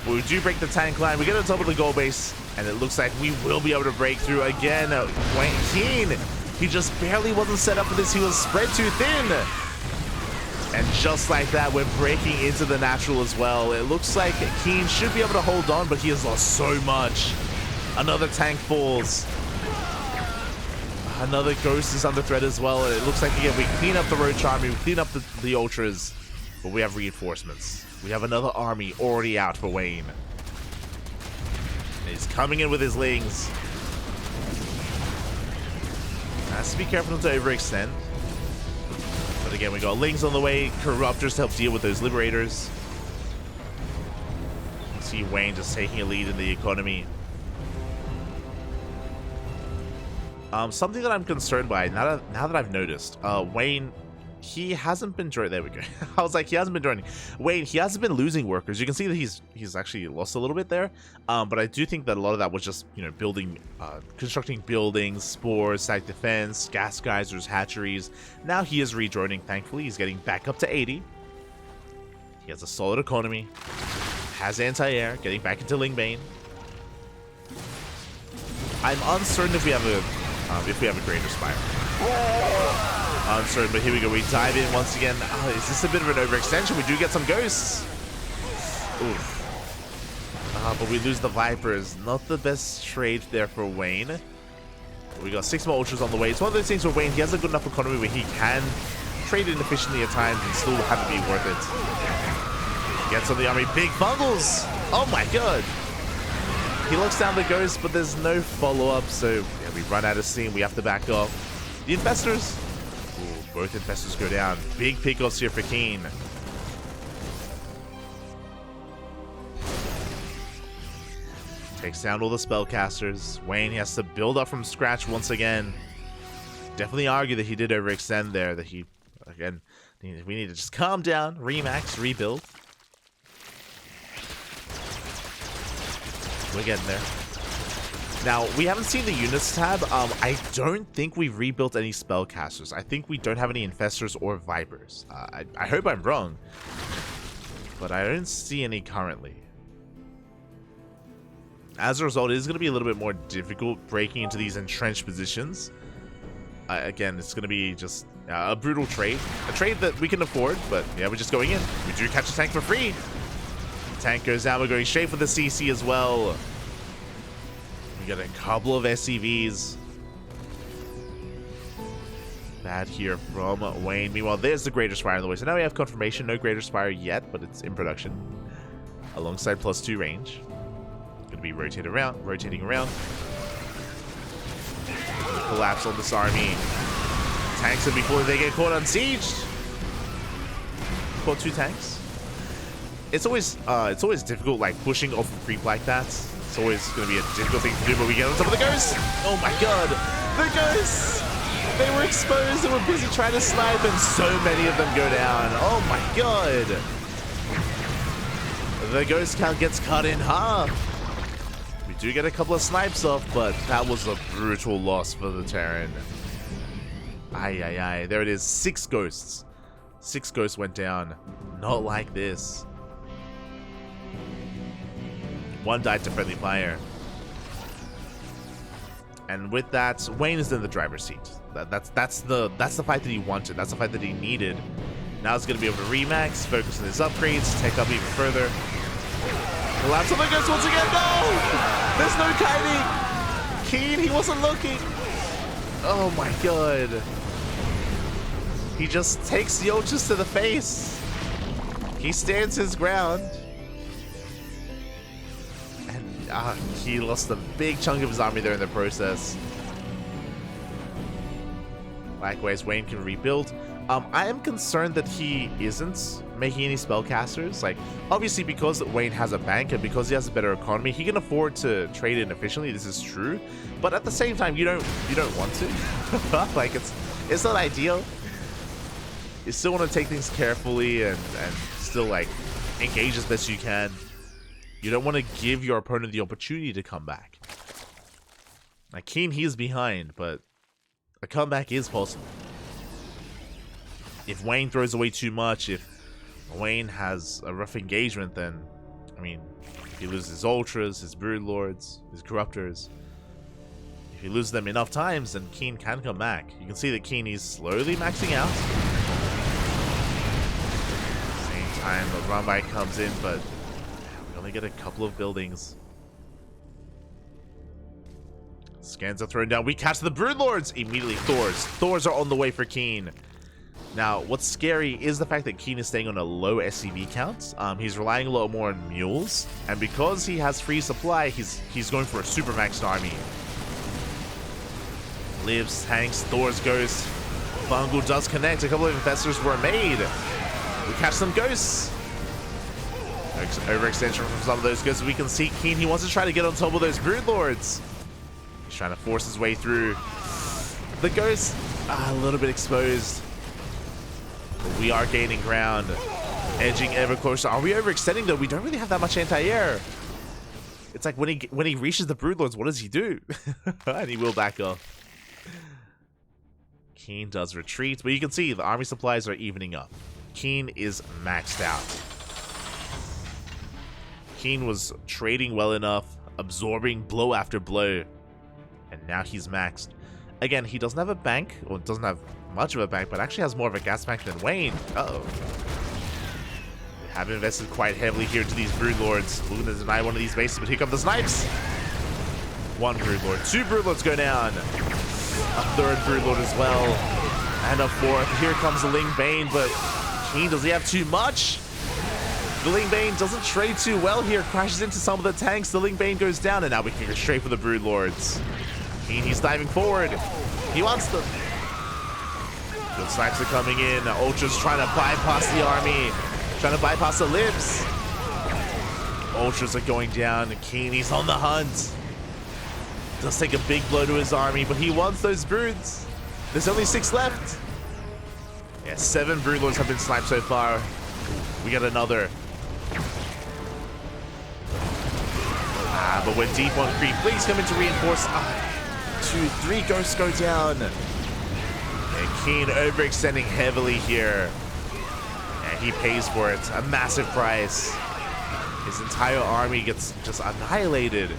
We do break the tank line. We get on top of the goal base. And it looks like we will be able to break through again. Wayne Keen, he just barely wasn't set up for this. He was spread too thin. And just like that, we're breaking into the natural as well. It looks like Keen should be able to hold on, but he has lost so much. Another tank falls. Another Ghost is under threat as well. It looks like, again, we clean up the Roach Army, we clean up the Ultras, but we have reinforcements. We have another army already out for Wayne. And he's coming in with his Lings. Has to be careful not to overextend. But again, we got Lings on the way, Corruptors to help deal with those Liberators. You see Wayne just taking a lead in the economy. Something that I'm concerned by, now that I've noticed, Wayne, he hasn't been joining. There we go. I was like, he hasn't been joining. Wayne, he hasn't been losing workers. You can see that he's actually lost a little bit there. But I do think that a lot of that was just, you know, constructing buildings, spores, static defense, gas geysers, hatcheries. Now he is rejoining. Thankfully, he's getting back up to 80. He has a solid economy. Has anti-air, getting back into Lingbane. I'm uncertain if we have a Greater Spire. Uncertain, but here we go. We dive in once again. Oh, is this a bit of an overextension? We do get some Ghosts. But we lose the Vipers. Not the best trade there for Wayne. We got 6 more Ultras on the way. It's one of those things where Wayne, he has a good enough economy where he can trade it efficiently at times and still have it be worth it. Gets on the army. Big bundles. Oh my god. He looks down the Ghost, but there's no follow-up, so yeah, we run out of steam. We have to back off. The Infestors. Ooh, both Infestors go down. Big pickoffs here for Keen. Takes down all the spellcasters. Wayne has to build up from scratch once again. Definitely argue that he did overextend there. That he, again, we need to just calm down, remax, rebuild. We're getting there. Now, we haven't seen the units tab. I don't think we've rebuilt any spellcasters. I think we don't have any Infestors or Vipers. I hope I'm wrong, but I don't see any currently. As a result, it is going to be a little bit more difficult breaking into these entrenched positions. Again, it's going to be just a brutal trade. A trade that we can afford, but yeah, we're just going in. We do catch a tank for free. Tank goes down. We're going straight for the CC as well. We got a couple of SCVs. Bad here from Wayne. Meanwhile, there's the Greater Spire on the way. So now we have confirmation. No Greater Spire yet, but it's in production. Alongside +2 range. Going to be rotating around. Collapse on this army. Tanks them before they get caught unsieged. Caught 2 tanks. It's always difficult, like pushing off a creep like that. It's always going to be a difficult thing to do, but we get on top of the Ghosts. Oh my god, the Ghosts! They were exposed and were busy trying to snipe, and so many of them go down. Oh my god! The Ghost count gets cut in half. We do get a couple of snipes off, but that was a brutal loss for the Terran. Aye. There it is, 6 Ghosts. 6 Ghosts went down. Not like this. 1 died to friendly fire. And with that, Wayne is in the driver's seat. That's the fight that he wanted. That's the fight that he needed. Now he's going to be able to remax, focus on his upgrades, take up even further. Collapse on the Ghost once again. No! There's no kiting. Keen, he wasn't looking. Oh my god. He just takes the Ultras to the face. He stands his ground. He lost a big chunk of his army there in the process. Likewise, Wayne can rebuild. I am concerned that he isn't making any spellcasters. Like, obviously, because Wayne has a bank and because he has a better economy, he can afford to trade in efficiently. This is true, but at the same time, you don't want to. Like, it's not ideal. You still want to take things carefully and still like engage as best you can. You don't want to give your opponent the opportunity to come back. Like, Keen, he is behind, but a comeback is possible. If Wayne throws away too much, if Wayne has a rough engagement, then, I mean, he loses his Ultras, his Broodlords, his Corruptors. If he loses them enough times, then Keen can come back. You can see that Keen is slowly maxing out. Same time, the run-by comes in, but we only get a couple of buildings. Scans are thrown down. We catch the Broodlords! Immediately Thors. Thors are on the way for Keen. Now, what's scary is the fact that Keen is staying on a low SCV count. He's relying a lot more on mules, and because he has free supply, he's going for a super maxed army. Lives, tanks, Thors, Ghosts. Bungle does connect. A couple of investors were made. We catch some Ghosts. Overextension from some of those Ghosts. We can see Keen. He wants to try to get on top of those Broodlords. He's trying to force his way through. The Ghosts are a little bit exposed. But we are gaining ground. Edging ever closer. Are we overextending though? We don't really have that much anti-air. It's like when he reaches the Broodlords, what does he do? And he will back off. Keen does retreat, but you can see the army supplies are evening up. Keen is maxed out. Keen was trading well enough, absorbing blow after blow, and now he's maxed. Again, he doesn't have a bank, or doesn't have much of a bank, but actually has more of a gas bank than Wayne. Uh-oh. They have invested quite heavily here into these Broodlords. Looking to deny one of these bases, but here come the snipes. One Broodlord, two Broodlords go down. A third Broodlord as well. And a fourth. Here comes the Ling Bane, but Keen, does he have too much? The Ling Bane doesn't trade too well here. Crashes into some of the tanks. The Ling Bane goes down, and now we can go straight for the Broodlords. Keen, he's diving forward. He wants them. Good snipes are coming in. Ultra's trying to bypass the army. Trying to bypass the Libs. Ultras are going down. Keen, he's on the hunt. Does take a big blow to his army, but he wants those Broods. There's only 6 left. Yeah, 7 Broodlords have been sniped so far. We got another. But we're deep on creep. Please come in to reinforce. 2, 3 Ghosts go down. And Keen overextending heavily here. And he pays for it. A massive price. His entire army gets just annihilated.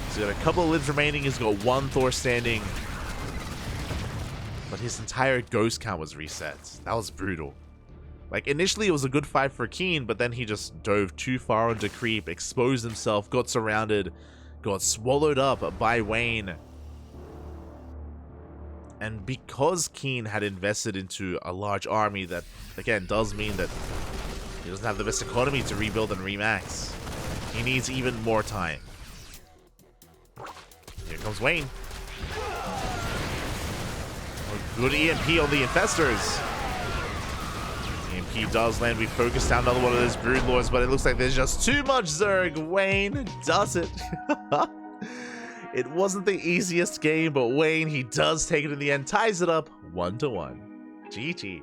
He's got a couple of Libs remaining. He's got 1 Thor standing. But his entire Ghost count was reset. That was brutal. Like, initially it was a good fight for Keen, but then he just dove too far onto creep, exposed himself, got surrounded, got swallowed up by Wayne. And because Keen had invested into a large army, that, again, does mean that he doesn't have the best economy to rebuild and remax. He needs even more time. Here comes Wayne. A good EMP on the infestors. EMP does land. We focus down another one of those Broodlords, but it looks like there's just too much Zerg. Wayne does it. It wasn't the easiest game, but Wayne, he does take it in the end. Ties it up 1-1. GG.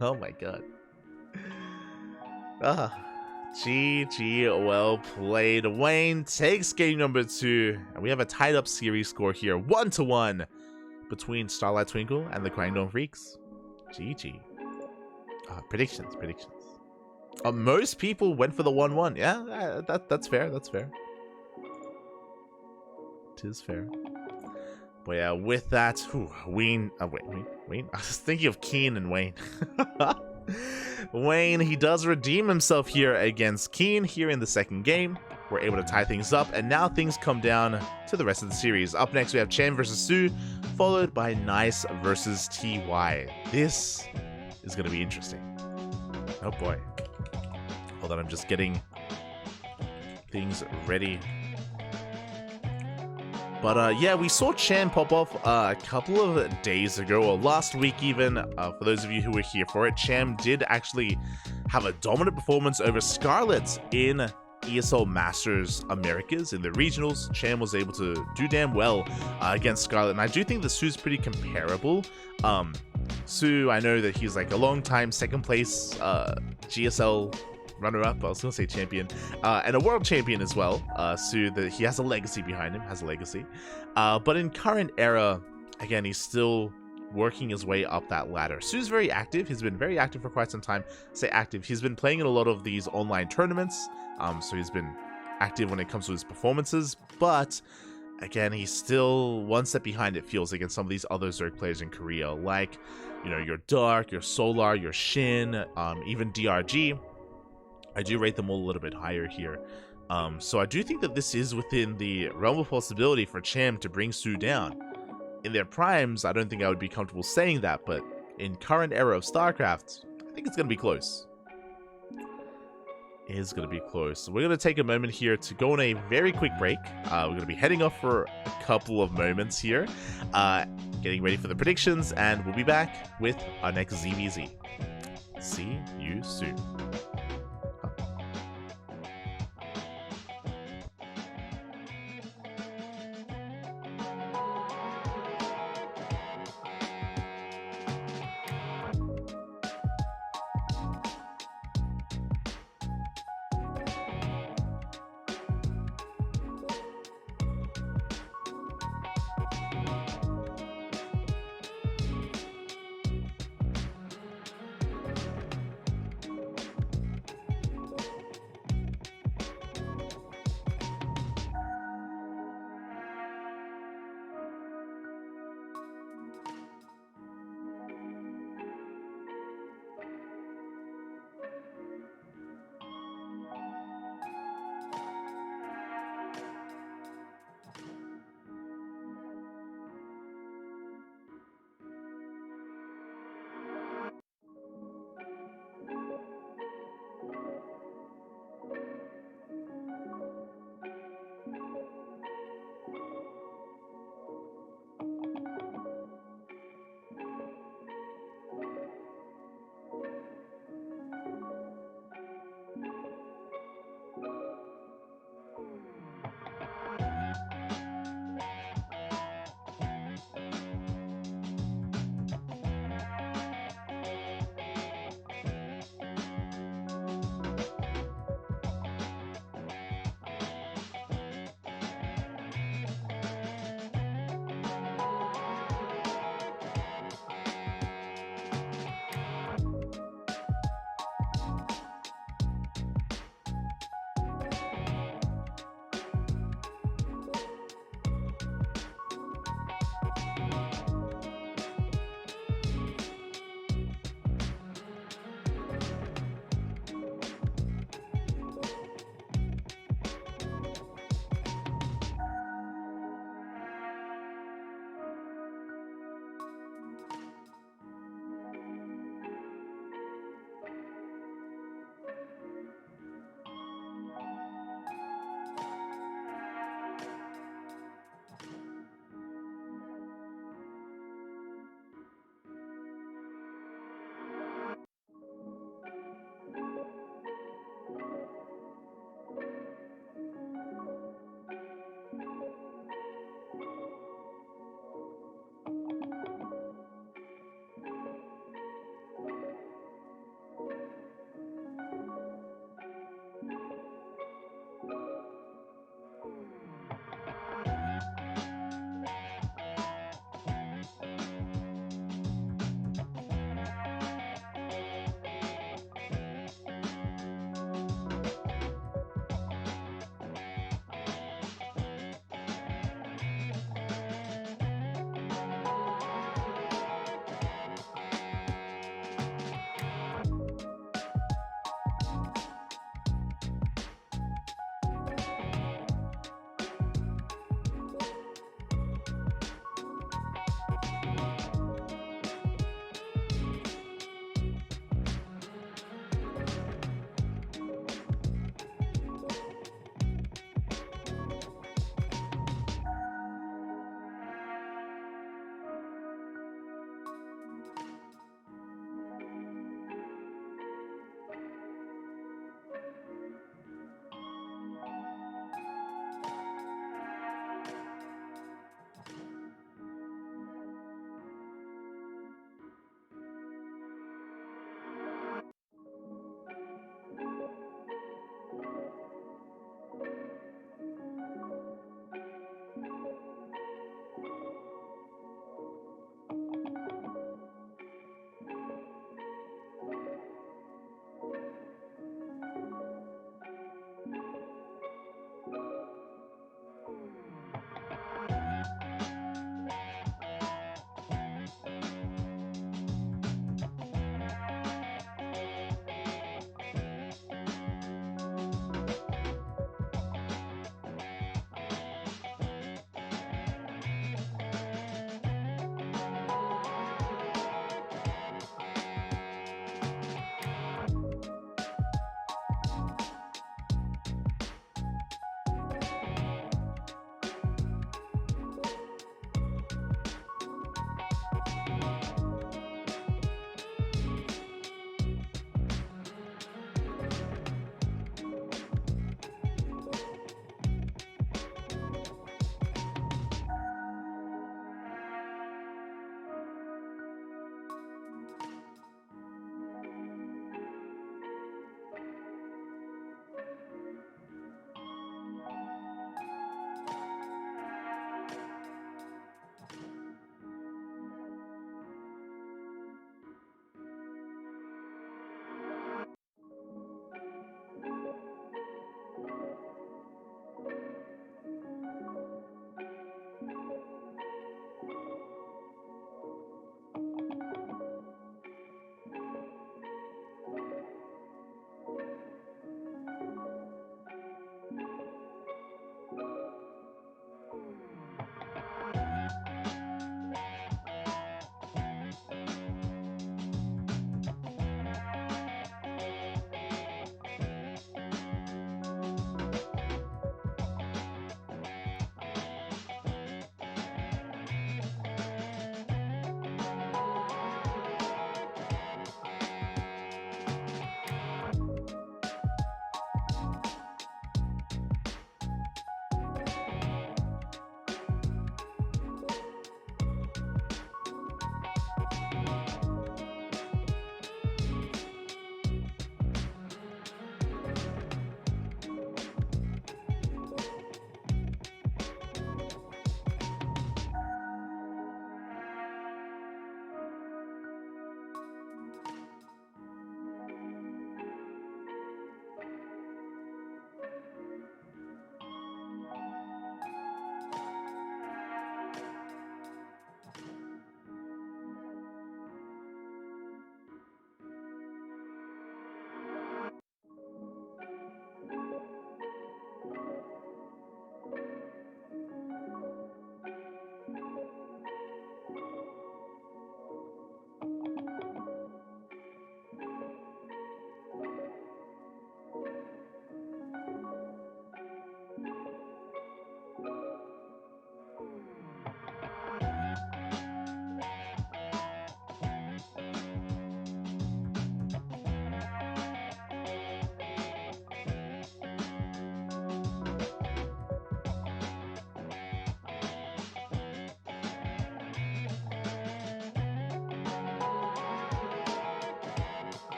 Oh my god. GG, well played. Wayne takes game number 2, and we have a tied up series score here, 1-1 between Starlight Twinkle and the KWANGDONG Freecs. GG. Predictions. Most people went for the 1-1. Yeah, that's fair. That's fair. It is fair. But yeah, with that, Wayne. Wayne. I was thinking of Keen and Wayne. Wayne, he does redeem himself here against Keen here in the second game. We're able to tie things up, and now things come down to the rest of the series. Up next, we have Cham versus Sue, followed by Nice versus TY. This is going to be interesting. Oh boy. Hold on, I'm just getting things ready. But yeah, we saw Cham pop off a couple of days ago, or last week even. For those of you who were here for it, Cham did actually have a dominant performance over Scarlet in ESL Masters Americas in the regionals. Cham was able to do damn well against Scarlet, and I do think the Sue's pretty comparable. Sue, I know that he's like a long time second place GSL runner-up, I was going to say champion, and a world champion as well. So he has a legacy behind him, but in current era, again, he's still working his way up that ladder. Su's very active. He's been very active for quite some time. Say active. He's been playing in a lot of these online tournaments. So he's been active when it comes to his performances. But again, he's still one step behind, it feels, against some of these other Zerg players in Korea, like, you know, your Dark, your Solar, your Shin, even DRG. I do rate them all a little bit higher here. So I do think that this is within the realm of possibility for Cham to bring Su down. In their primes, I don't think I would be comfortable saying that, but in current era of StarCraft, I think it's going to be close. It is going to be close. So we're going to take a moment here to go on a very quick break. We're going to be heading off for a couple of moments here, getting ready for the predictions, and we'll be back with our next ZVZ. See you soon.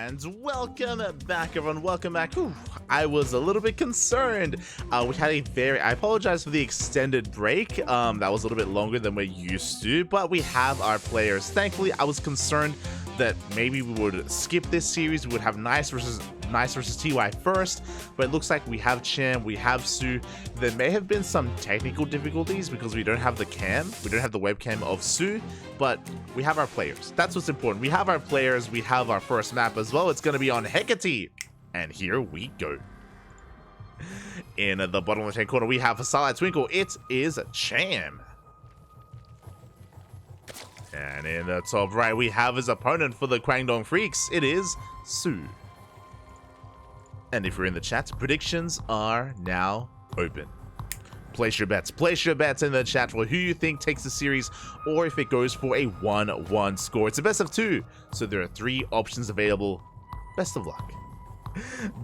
And welcome back, everyone. Welcome back. Whew, I was a little bit concerned. We had I apologize for the extended break. That was a little bit longer than we're used to, but we have our players. Thankfully, I was concerned that maybe we would skip this series. We would have Nice versus TY first, but it looks like we have Cham, we have Sue. There may have been some technical difficulties because we don't have the webcam of Sue, but we have our players. That's what's important. We have our players, we have our first map as well. It's going to be on Hecate, and here we go. In the bottom left-hand corner, we have a Starlight Twinkle. It is Cham. And in the top right, we have his opponent for the KWANGDONG Freecs. It is Sue. And if you're in the chat, predictions are now open. Place your bets. Place your bets in the chat for who you think takes the series, or if it goes for a 1-1 score. It's a best of 2, so there are 3 options available. Best of luck.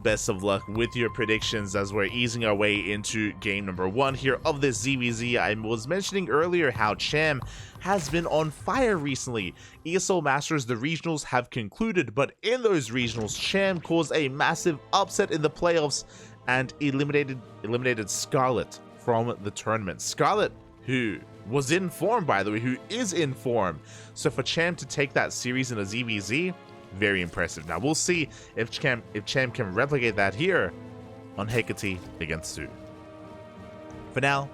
Best of luck with your predictions as we're easing our way into game number 1 here of this ZVZ. I was mentioning earlier how Cham has been on fire recently. ESL Masters, the regionals have concluded, but in those regionals, Cham caused a massive upset in the playoffs and eliminated Scarlet from the tournament. Scarlet, who was in form, by the way, who is in form. So for Cham to take that series in a ZVZ, very impressive. Now we'll see if Cham can replicate that here on Hecate against Sue. For now,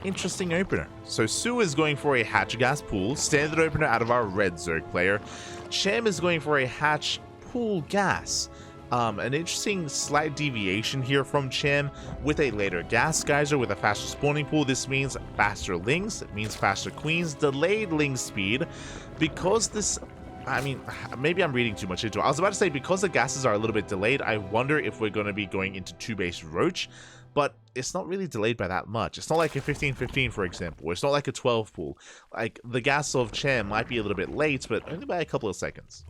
interesting opener. So Sue is going for a hatch gas pool, standard opener out of our red Zerg player. Cham is going for a hatch pool gas. An interesting slight deviation here from Cham with a later gas geyser with a faster spawning pool. This means faster lings, it means faster queens, delayed ling speed. Because this, I mean, maybe I'm reading too much into it. I was about to say, because the gases are a little bit delayed, I wonder if we're going to be going into 2-base Roach, but it's not really delayed by that much. It's not like a 15-15, for example, or it's not like a 12 pool. Like, the gas of Cham might be a little bit late, but only by a couple of seconds.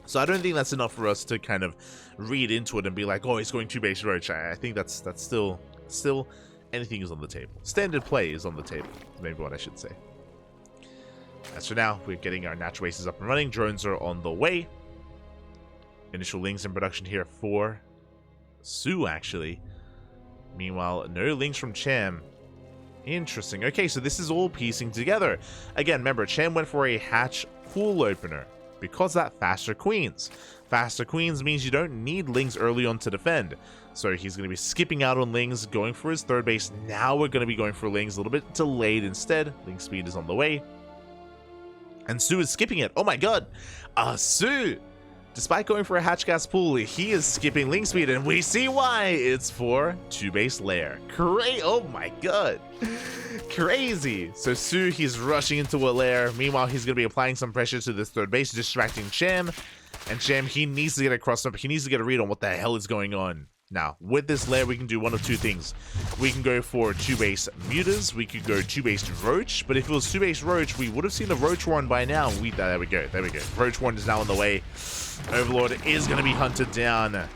So I don't think that's enough for us to kind of read into it and be like, oh, he's going 2-base Roach. I think that's still anything is on the table. Standard play is on the table, maybe what I should say. As for now, we're getting our natural bases up and running. Drones are on the way. Initial lings in production here for Sue, actually. Meanwhile, no lings from Cham. Interesting. Okay, so this is all piecing together. Again, remember, Cham went for a hatch pool opener. Because that, faster queens. Faster queens means you don't need lings early on to defend. So he's going to be skipping out on lings, going for his 3rd base. Now we're going to be going for lings a little bit delayed instead. Ling speed is on the way. And Sue is skipping it. Oh my god. Sue, despite going for a hatch gas pool, he is skipping ling speed, and we see why. It's for 2-base lair. Oh my god. Crazy. So Sue, he's rushing into a lair. Meanwhile, he's going to be applying some pressure to this 3rd base, distracting Cham. And Cham, he needs to get a cross up. He needs to get a read on what the hell is going on. Now, with this lair, we can do one of 2 things. We can go for 2-base Mutas. We could go 2-base Roach. But if it was 2-base Roach, we would have seen the Roach one by now. There we go. There we go. Roach one is now on the way. Overlord is going to be hunted down. Going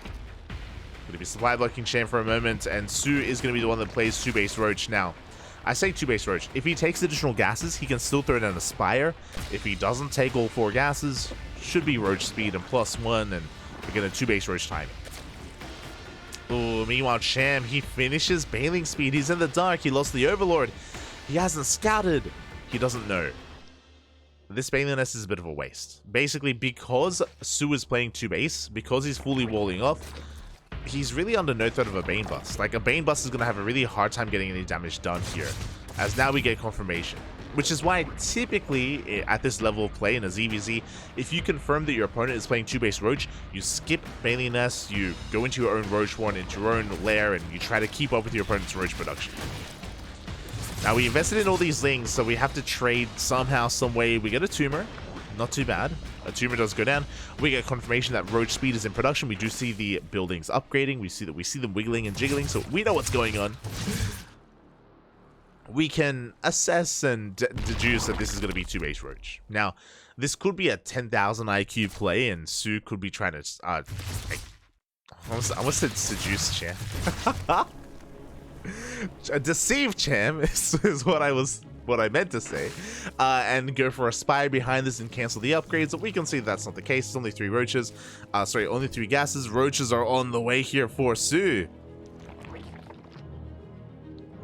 to be supply blocking Cham for a moment. And Sue is going to be the one that plays 2-base Roach. Now, I say 2-base Roach. If he takes additional gases, he can still throw down a Spire. If he doesn't take all 4 gases, should be Roach speed and +1. And we get a 2-base Roach timing. Oh, meanwhile, Cham, he finishes bailing speed. He's in the dark. He lost the Overlord. He hasn't scouted. He doesn't know. This bailing nest is a bit of a waste. Basically, because Sue is playing 2-base, because he's fully walling off, he's really under no threat of a Bane Bust. Like, a Bane Bust is going to have a really hard time getting any damage done here, as now we get confirmation. Which is why, typically, at this level of play in a ZVZ, if you confirm that your opponent is playing 2-base Roach, you skip Bailing Nest, you go into your own Roach one, into your own lair, and you try to keep up with your opponent's Roach production. Now, we invested in all these lings, so we have to trade somehow, some way. We get a Tumor. Not too bad. A Tumor does go down. We get confirmation that Roach speed is in production. We do see the buildings upgrading. We see them wiggling and jiggling, so we know what's going on. We can assess and deduce that this is going to be 2-base Roach. Now, this could be a 10,000 IQ play, and Sue could be trying to... I almost said seduce Cham. Deceive Cham is what I was what I meant to say. And go for a spire behind this and cancel the upgrades. But we can see that's not the case. It's only 3 roaches. Sorry, only 3 gases. Roaches are on the way here for Su.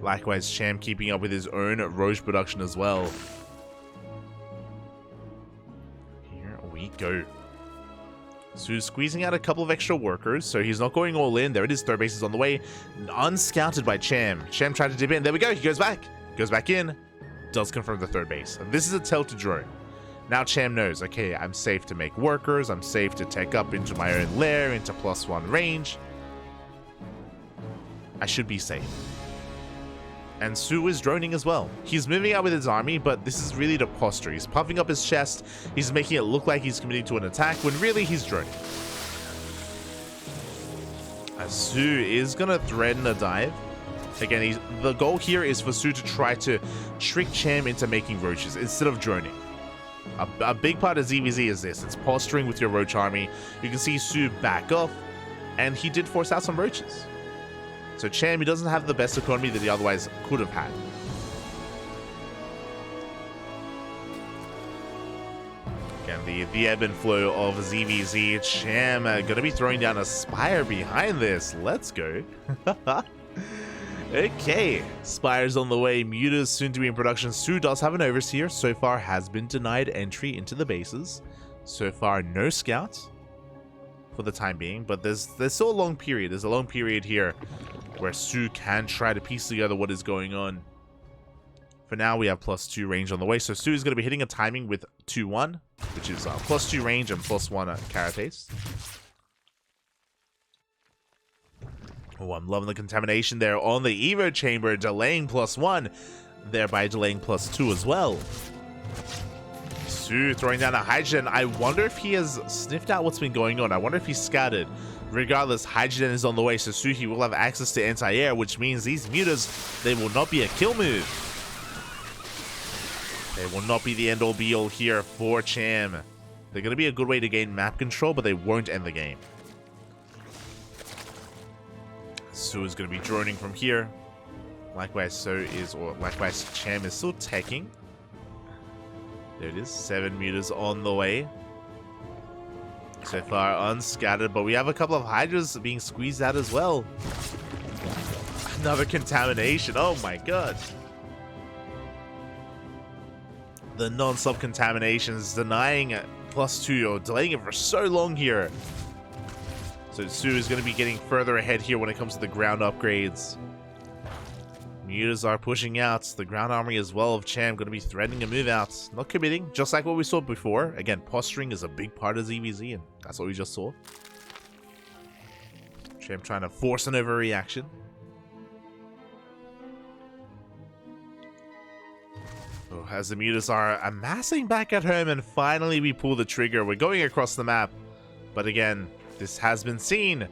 Likewise, Cham keeping up with his own roach production as well. Here we go. Su's squeezing out a couple of extra workers, so he's not going all in. There it is, third base is on the way. Unscouted by Cham. Cham tried to dip in. There we go, he goes back. Goes back in. Does confirm the third base. This is a tell to drone. Now Cham knows, okay, I'm safe to make workers. I'm safe to tech up into my own lair, into +1 range. I should be safe. And Su is droning as well. He's moving out with his army, but this is really the posture. He's puffing up his chest. He's making it look like he's committing to an attack, when really he's droning. Su is going to threaten a dive. Again, the goal here is for Su to try to trick Cham into making roaches instead of droning. A big part of ZVZ is this. It's posturing with your roach army. You can see Su back off, and he did force out some roaches. So Cham, he doesn't have the best economy that he otherwise could have had. Again, the ebb and flow of ZVZ. Cham going to be throwing down a spire behind this. Let's go. Okay, Spire's on the way. Mutas soon to be in production. Su does have an overseer. So far has been denied entry into the bases. So far, no scouts for the time being. But there's still a long period. There's a long period here where Su can try to piece together what is going on. For now, we have +2 range on the way. So Su is going to be hitting a timing with 2-1, which is +2 range and +1 carapace. Oh, I'm loving the contamination there on the Evo chamber, delaying +1, thereby delaying +2 as well. Su throwing down a hydrogen. I wonder if he has sniffed out what's been going on. I wonder if he's scouted. Regardless, hydrogen is on the way, so Suhi will have access to anti-air, which means these mutas, they will not be a kill move. They will not be the end-all be-all here for Cham. They're going to be a good way to gain map control, but they won't end the game. Su is going to be droning from here. Likewise, Cham is still teching. There it is, 7 meters on the way. So far unscattered, but we have a couple of hydras being squeezed out as well. Another contamination, oh my god. The non-stop contaminations denying +2 or delaying it for so long here. So Su is going to be getting further ahead here when it comes to the ground upgrades. Mutas are pushing out. The ground army as well of Cham going to be threatening a move out. Not committing, just like what we saw before. Again, posturing is a big part of ZVZ, and that's what we just saw. Cham trying to force an overreaction. Oh, as the Mutas are amassing back at home, and finally we pull the trigger. We're going across the map. But again, this has been seen,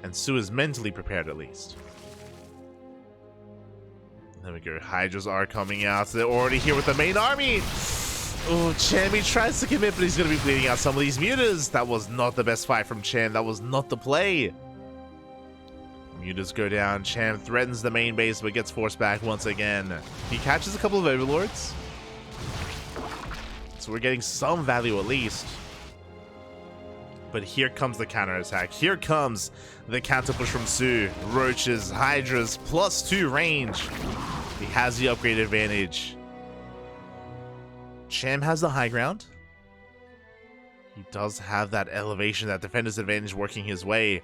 and Su is mentally prepared at least. There we go. Hydras are coming out. They're already here with the main army. Oh, Cham, he tries to commit, but he's going to be bleeding out some of these mutas. That was not the best fight from Cham. That was not the play. Mutas go down. Cham threatens the main base, but gets forced back once again. He catches a couple of overlords. So we're getting some value at least. But here comes the counterattack. Here comes the counter push from Su. Roaches, hydras, +2 range. He has the upgrade advantage. Cham has the high ground. He does have that elevation, that defender's advantage working his way.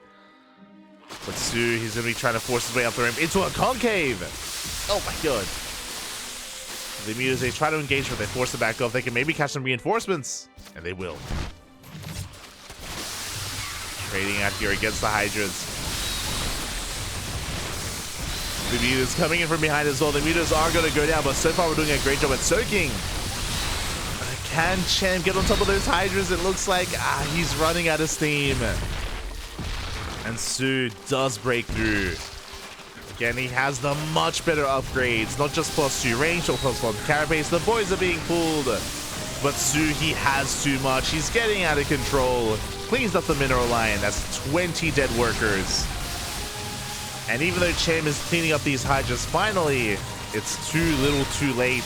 But Su, he's going to be trying to force his way up the ramp into a concave. Oh my god. The mutas, they try to engage, but they force it back off. They can maybe catch some reinforcements. And they will. Trading out here against the hydras. The mutas coming in from behind as well. The mutas are going to go down, but so far we're doing a great job at soaking. Can Cham get on top of those hydras? It looks like he's running out of steam. And Su does break through. Again, he has the much better upgrades. Not just +2 range or +1 carapace. The boys are being pulled. But Su, he has too much. He's getting out of control. Cleans up the mineral line. That's 20 dead workers. And even though Cham is cleaning up these hydras, finally, It's too little too late.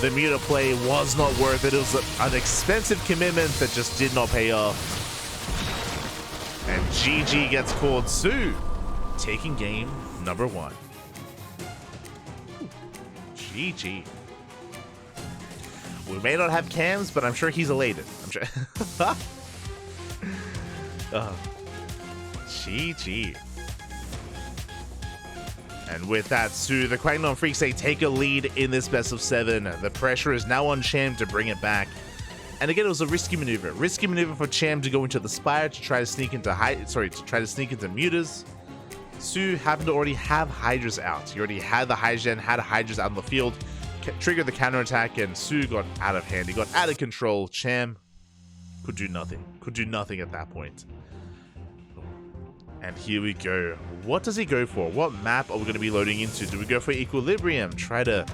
The meter play was not worth it. It was an expensive commitment that just did not pay off. And GG gets called. Su taking game number 1. GG. We may not have cams, but I'm sure he's elated. I'm sure. GG. And with that, Su, the KWANGDONG Freecs, they take a lead in this best of 7. The pressure is now on Cham to bring it back. And again, it was a risky maneuver. Risky maneuver for Cham to go into the Spire to try to sneak into mutas. Su happened to already have Hydras out. He already had the Hygen, had Hydras out on the field, triggered the counterattack, and Su got out of hand. He got out of control. Cham could do nothing. Could do nothing at that point. And here we go. What does he go for? What map are we going to be loading into? Do we go for Equilibrium? Try to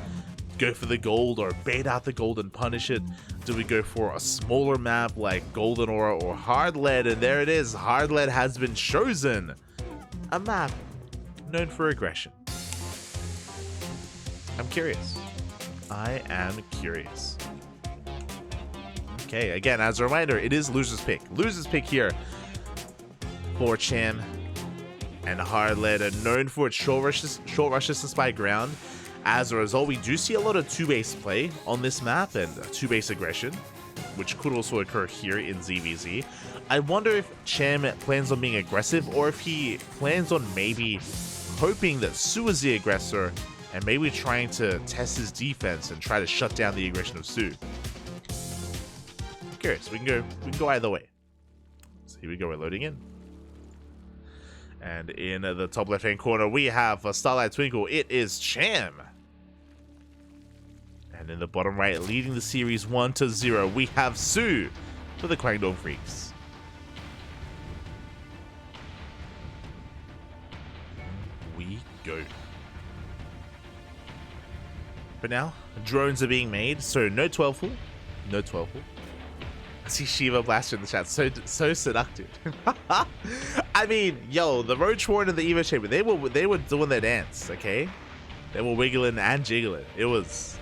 go for the gold or bait out the gold and punish it? Do we go for a smaller map like Golden Aura or Hard Lead? And there it is. Hard Lead has been chosen. A map known for aggression. I'm curious. I am curious. Okay, again, as a reminder, it is loser's pick. Loser's pick here for Cham. And Hard Lead are known for its short rushes to spy ground. As a result, we do see a lot of 2-base play on this map and 2-base aggression, which could also occur here in ZVZ. I wonder if Cham plans on being aggressive or if he plans on maybe hoping that Su is the aggressor and maybe trying to test his defense and try to shut down the aggression of Su. I'm curious. We can go either way. So here we go. We're loading in. And in the top left-hand corner, we have a Starlight Twinkle. It is Cham. And in the bottom right, leading the series 1-0, we have Su for the KWANGDONG Freecs. We go. But now, drones are being made, so no 12-full. No 12-full. I see Shiva Blaster in the chat. So seductive. I mean, yo, the Roach Warren and the Evo Chamber, they were doing their dance, okay? They were wiggling and jiggling. It was,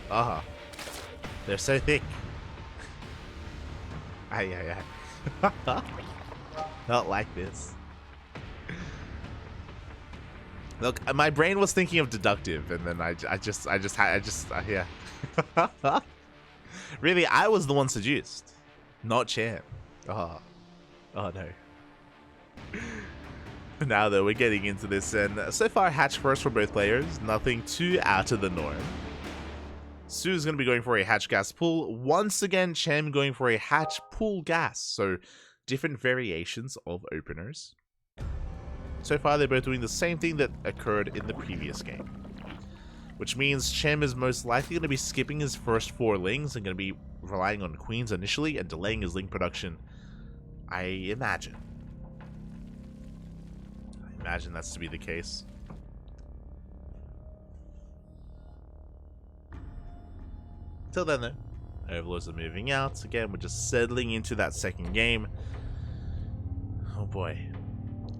they're so thick. Ay. Not like this. Look, my brain was thinking of deductive, and then yeah. Really, I was the one seduced. Not Cham. Oh no. Now though, we're getting into this, and so far hatch first for both players. Nothing too out of the norm. Su's going to be going for a hatch gas pull. Once again, Cham going for a hatch pull gas. So different variations of openers. So far, they're both doing the same thing that occurred in the previous game. Which means Cham is most likely going to be skipping his first 4 lings and going to be relying on queens initially and delaying his ling production. I imagine that's to be the case. Till then though, Overlords are moving out. Again, we're just settling into that second game. Oh boy.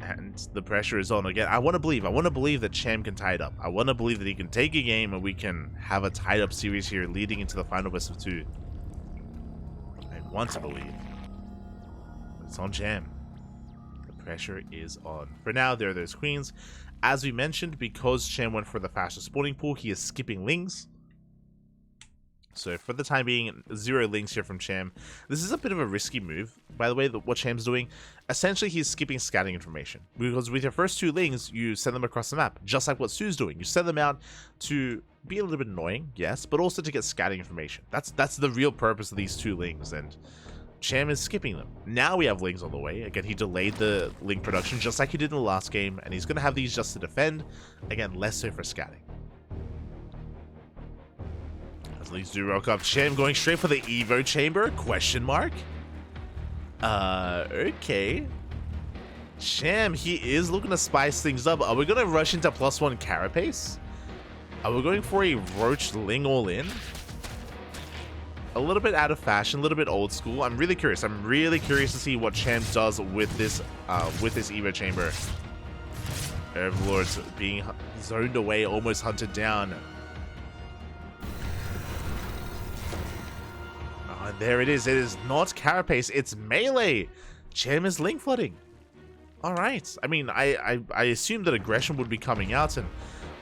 And the pressure is on again. I want to believe that Cham can tie it up. I want to believe that he can take a game and we can have a tied up series here leading into the final best of 2. I want to believe. But it's on Cham. The pressure is on. For now, there are those queens. As we mentioned, because Cham went for the faster spawning pool, he is skipping lings. So for the time being, 0 lings here from Cham. This is a bit of a risky move, by the way, what Cham's doing. Essentially, he's skipping scouting information. Because with your first 2 lings, you send them across the map, just like what Su's doing. You send them out to be a little bit annoying, yes, but also to get scouting information. That's the real purpose of these 2 lings, and Cham is skipping them. Now we have lings on the way. Again, he delayed the ling production, just like he did in the last game, and he's going to have these just to defend. Again, less so for scouting. As lings do rock up, Cham going straight for the Evo Chamber? Question mark? Okay. Cham, he is looking to spice things up. Are we going to rush into +1 Carapace? Are we going for a Roach Ling all-in? A little bit out of fashion, a little bit old school. I'm really curious. I'm really curious to see what Cham does with this Evo Chamber. Overlords being zoned away, almost hunted down. And there it is. It is not Carapace. It's Melee. Cham is link flooding. All right. I mean, I assumed that aggression would be coming out, and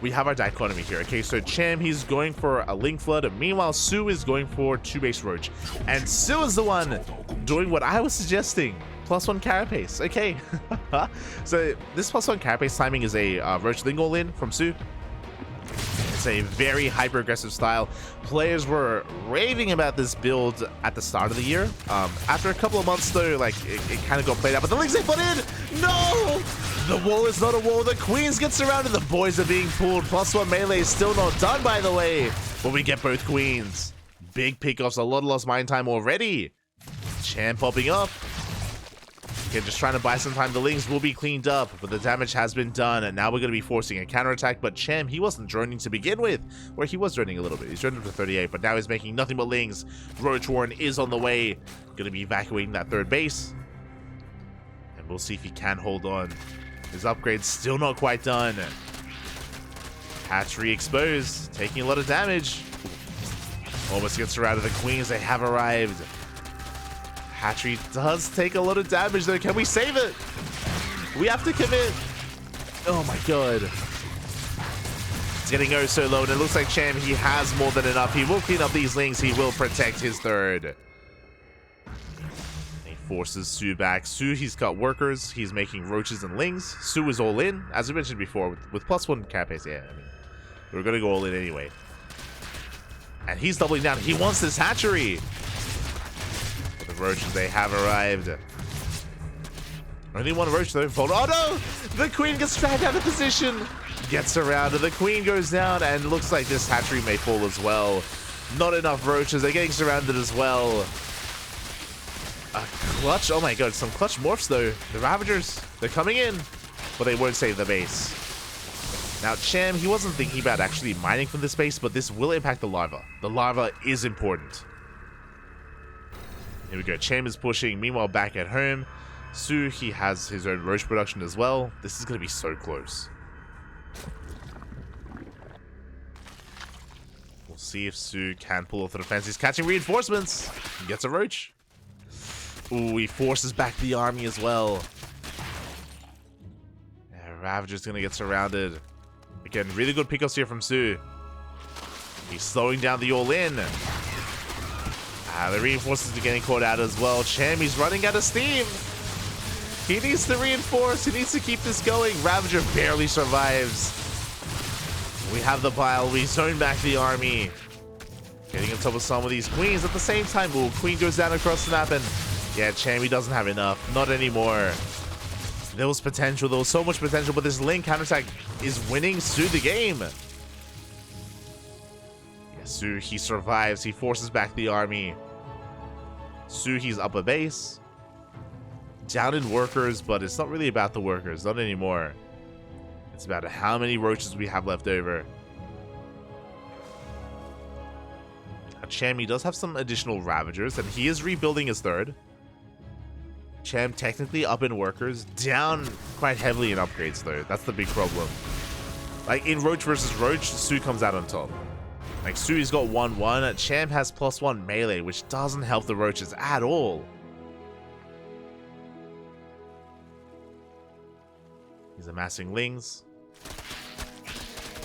we have our dichotomy here. Okay, so Cham, he's going for a link flood, and meanwhile, Sue is going for 2-base Roach. And Sue is the one doing what I was suggesting. +1 Carapace. Okay. So this +1 Carapace timing is a Roach Link all-in from Sue. It's a very hyper-aggressive style. Players were raving about this build at the start of the year. After a couple of months, though, like, it kind of got played out. But the links they put in! No! The wall is not a wall. The Queens get surrounded. The boys are being pulled. +1 Melee is still not done, by the way. But we get both Queens. Big pickoffs. A lot of lost mine time already. Cham popping up. Okay, just trying to buy some time. The links will be cleaned up, but the damage has been done, and now we're going to be forcing a counterattack. But Cham, he wasn't droning to begin with, where he was droning a little bit. He's droning to 38, but now he's making nothing but lings. Roach Warren is on the way, going to be evacuating that third base, and we'll see if he can hold on. His upgrade's still not quite done. Hatchery exposed, taking a lot of damage. Almost gets surrounded. The Queens, they have arrived. Hatchery does take a lot of damage, though. Can we save it? We have to commit. Oh, my God. It's getting oh so low, and it looks like Cham, he has more than enough. He will clean up these lings. He will protect his third. He forces Sue back. Sue, he's got workers. He's making roaches and lings. Sue is all in, as we mentioned before, with +1 Carapace. Yeah, I mean, we're going to go all in anyway. And he's doubling down. He wants this hatchery. Roaches, they have arrived. Only one roach though. Oh no! The Queen gets dragged out of position. Gets around, and the Queen goes down, and looks like this hatchery may fall as well. Not enough roaches. They're getting surrounded as well. A clutch. Oh my God! Some clutch morphs though. The Ravagers, they're coming in, but they won't save the base. Now Cham, he wasn't thinking about actually mining from this base, but this will impact the larva. The larva is important. Here we go. Cham is pushing. Meanwhile, back at home, Sue, he has his own roach production as well. This is going to be so close. We'll see if Sue can pull off the defense. He's catching reinforcements. He gets a roach. Ooh, he forces back the army as well. Yeah, Ravager's going to get surrounded. Again, really good pickups here from Sue. He's slowing down the all-in. The reinforcements are getting caught out as well. Cham, he's running out of steam. He needs to reinforce. He needs to keep this going. Ravager barely survives. We have the pile. We zone back the army. Getting on top of some of these Queens at the same time. Ooh, Queen goes down across the map, and yeah, Cham, he doesn't have enough. Not anymore. There was potential. There was so much potential, but this link counterattack is winning Sue the game. Yeah, Sue, he survives. He forces back the army. Sue, he's up a base. Down in workers, but it's not really about the workers. Not anymore. It's about how many roaches we have left over. Cham, he does have some additional Ravagers, and he is rebuilding his third. Cham technically up in workers, down quite heavily in upgrades though. That's the big problem. Like in Roach versus Roach, Sue comes out on top. Like Sue's got 1-1, Cham has +1 melee, which doesn't help the Roaches at all. He's amassing lings.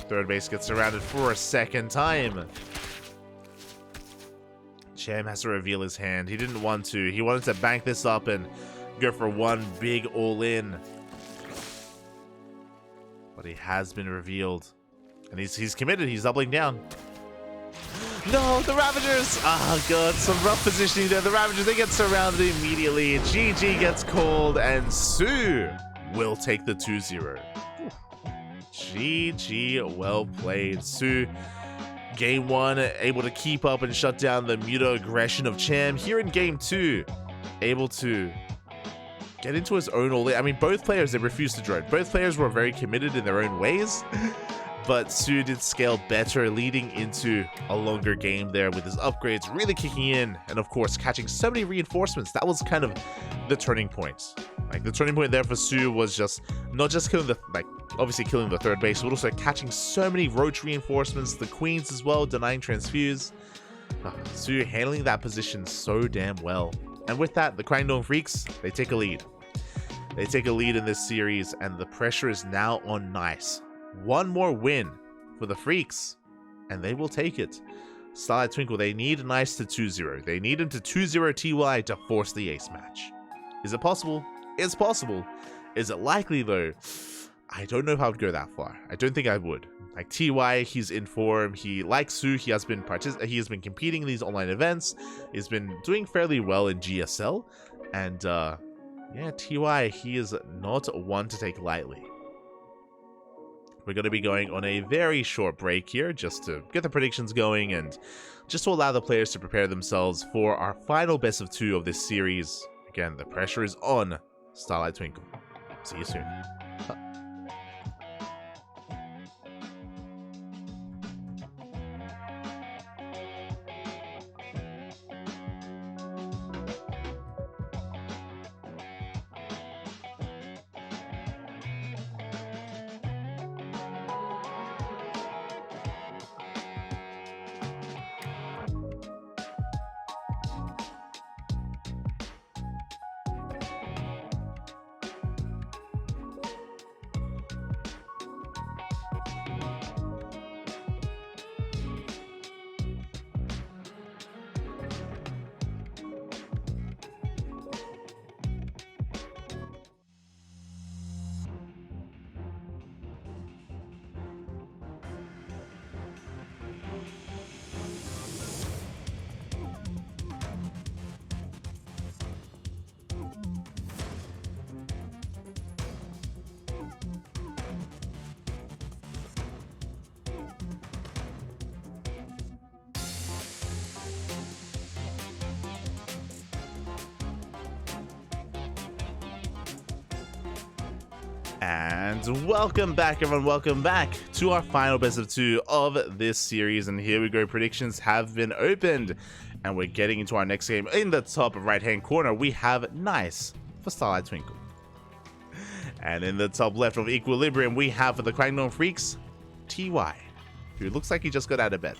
Third base gets surrounded for a second time. Cham has to reveal his hand. He didn't want to. He wanted to bank this up and go for one big all-in. But he has been revealed. And he's committed. He's doubling down. No, the Ravagers! Oh, God. Some rough positioning there. The Ravagers, they get surrounded immediately. GG gets called, and Sue will take the 2-0. GG, well played. Sue, game 1, able to keep up and shut down the muto-aggression of Cham. Here in game 2, able to get into his own all-in. I mean, both players, they refused to drone. Both players were very committed in their own ways. But Sue did scale better, leading into a longer game there with his upgrades really kicking in. And of course, catching so many reinforcements. That was kind of the turning point. Like, the turning point there for Sue was just not just killing the, like, obviously killing the third base, but also catching so many Roach reinforcements, the Queens as well, denying transfuse. Su handling that position so damn well. And with that, the KWANGDONG Freecs, they take a lead. They take a lead in this series, and the pressure is now on Nice. One more win for the Freecs, and they will take it. Starlight Twinkle, they need Nice to 2-0. They need him to 2-0 TY to force the ace match. Is it possible? It's possible. Is it likely, though? I don't know if I would go that far. I don't think I would. Like TY, he's in form. He, like Su, he has been competing in these online events. He's been doing fairly well in GSL, and yeah, TY, he is not one to take lightly. We're going to be going on a very short break here just to get the predictions going and just to allow the players to prepare themselves for our final best of 2 of this series. Again, the pressure is on Starlight Twinkle. See you soon. And welcome back, everyone. Welcome back to our final best of 2 of this series. And here we go. Predictions have been opened, and we're getting into our next game. In the top right hand corner, we have Nice for Starlight Twinkle, and in the top left of Equilibrium, we have for the KWANGDONG Freecs, TY, who looks like he just got out of bed.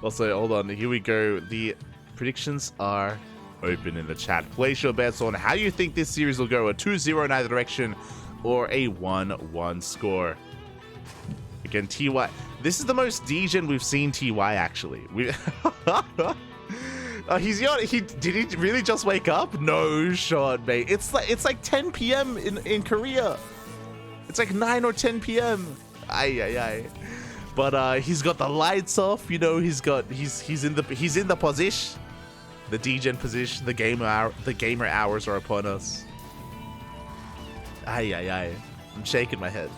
Also, hold on, here we go. The predictions are open in the chat. Place your bets on how you think this series will go, a 2-0 in either direction or a 1-1 score. Again, TY, this is the most degen we've seen TY actually. Did he really just wake up? No shot, mate. It's like 10 p.m. in Korea. It's like 9 or 10 p.m. Ay. But he's got the lights off, you know, he's in the position. The degen position, the gamer hours are upon us. Ay. I'm shaking my head.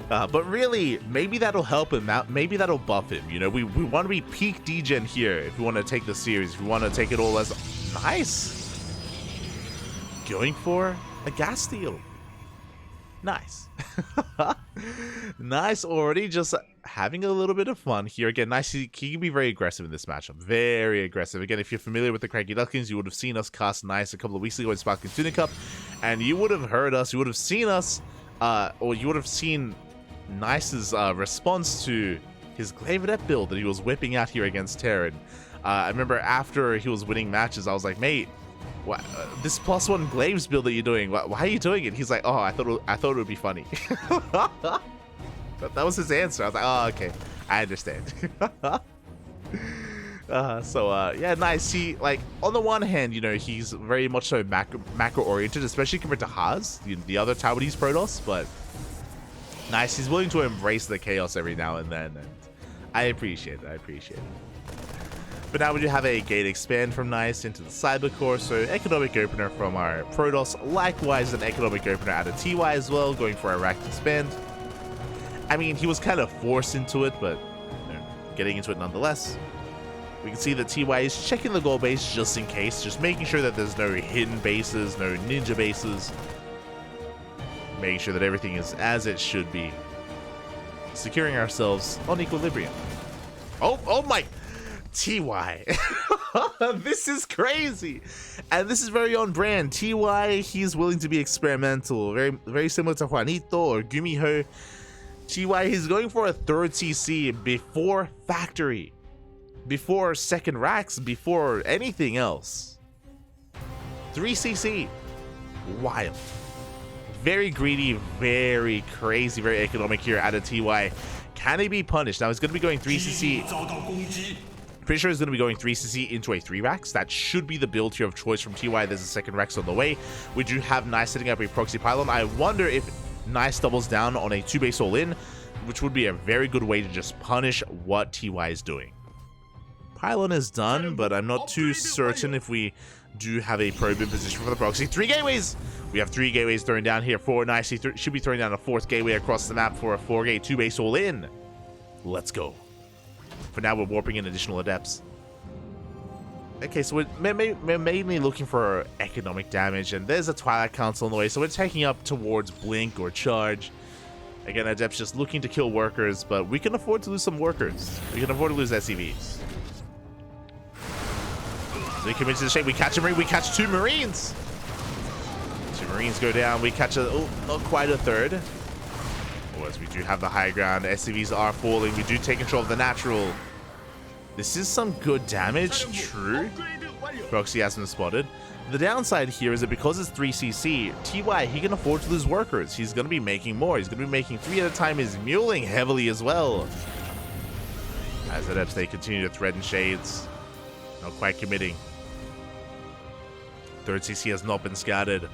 But really, maybe that'll help him out. Maybe that'll buff him. You know, we want to be peak degen here if we want to take the series. If we want to take it all as Nice. Going for a gas steal. Nice. Nice already, just having a little bit of fun here. Again, Nice, he can be very aggressive in this matchup. Very aggressive. Again, if you're familiar with the CranKy Ducklings, you would have seen us cast Nice a couple of weeks ago in Sparkling Tuna Cup, and you would have heard us, you would have seen us, or you would have seen Nice's response to his Glavedet build that he was whipping out here against Terran. I remember after he was winning matches, I was like, mate, what, this +1 Glaves build that you're doing, why are you doing it? He's like, oh, I thought it would be funny. That was his answer. I was like, oh, okay, I understand. Yeah, Nice. He, like, on the one hand, you know, he's very much so macro oriented, especially compared to Haas, the other Taiwanese Protoss, but Nice, he's willing to embrace the chaos every now and then, and I appreciate it. But now we do have a gate expand from Nice into the Cyber Core, so economic opener from our Protoss, likewise an economic opener out of TY as well, going for a racked expand. I mean, he was kind of forced into it, but you know, getting into it nonetheless. We can see that TY is checking the gold base just in case, just making sure that there's no hidden bases, no ninja bases. Making sure that everything is as it should be. Securing ourselves on Equilibrium. Oh my... TY. This is crazy. And this is very on brand. TY, he's willing to be experimental. Very similar to Juanito or Gumiho. TY, he's going for a third CC before factory, before second racks, before anything else. 3 CC. Wild. Very greedy, very crazy, very economic here out of TY. Can he be punished? Now he's going to be going 3 CC. Pretty sure he's going to be going 3 CC into a 3 racks. That should be the build here of choice from TY. There's a second racks on the way. We do have Nice setting up a proxy pylon. I wonder if Nice doubles down on a 2 base all in, which would be a very good way to just punish what TY is doing. Pylon is done, but I'm not too certain if we do have a probe in position for the proxy. 3 gateways! We have 3 gateways thrown down here for Nice. He should be throwing down a 4th gateway across the map for a 4-gate 2 base all in. Let's go. For now, we're warping in additional adepts. Okay, so we're mainly looking for economic damage, and there's a Twilight Council on the way, so we're taking up towards Blink or Charge. Again, adepts just looking to kill workers, but we can afford to lose some workers. We can afford to lose SCVs. So we commit to the shape. We catch a Marine. We catch 2 Marines. 2 Marines go down. We catch a... Oh, not quite a 3rd. As we do have the high ground, SCVs are falling. We do take control of the natural. This is some good damage, true. Proxy has been spotted. The downside here is that because it's 3 CC, TY, he can afford to lose workers. He's going to be making more. He's going to be making 3 at a time. He's muling heavily as well. As adepts, they continue to threaten shades. Not quite committing. 3rd CC has not been scattered.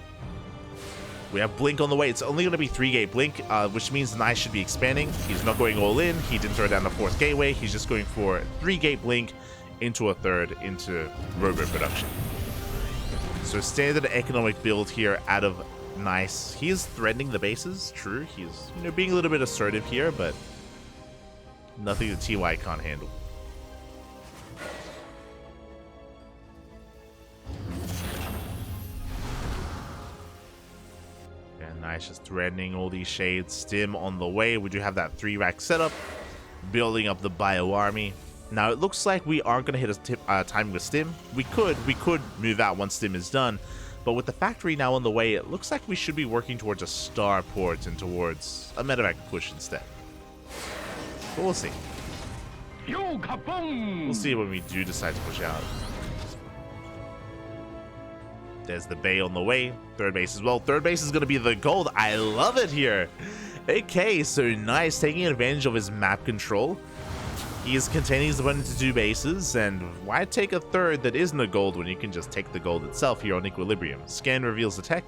We have Blink on the way. It's only going to be 3-gate Blink, which means Nice should be expanding. He's not going all in. He didn't throw down the 4th gateway. He's just going for 3-gate Blink into a 3rd into Robo production. So standard economic build here out of Nice. He is threatening the bases. True. He's being a little bit assertive here, but nothing that TY can't handle. Nice, just threatening all these shades. Stim on the way. We do have that 3-rack setup, building up the bio army. Now it looks like we aren't going to hit a timing with Stim. We could move out once Stim is done, but with the factory now on the way, it looks like we should be working towards a starport and towards a medevac push instead. But we'll see. We'll see when we do decide to push out. There's the bay on the way. 3rd base as well. 3rd base is going to be the gold. I love it here. Okay, so Nice taking advantage of his map control. He is containing his opponent to 2 bases, and why take a 3rd that isn't a gold when you can just take the gold itself here on Equilibrium? Scan reveals the tech.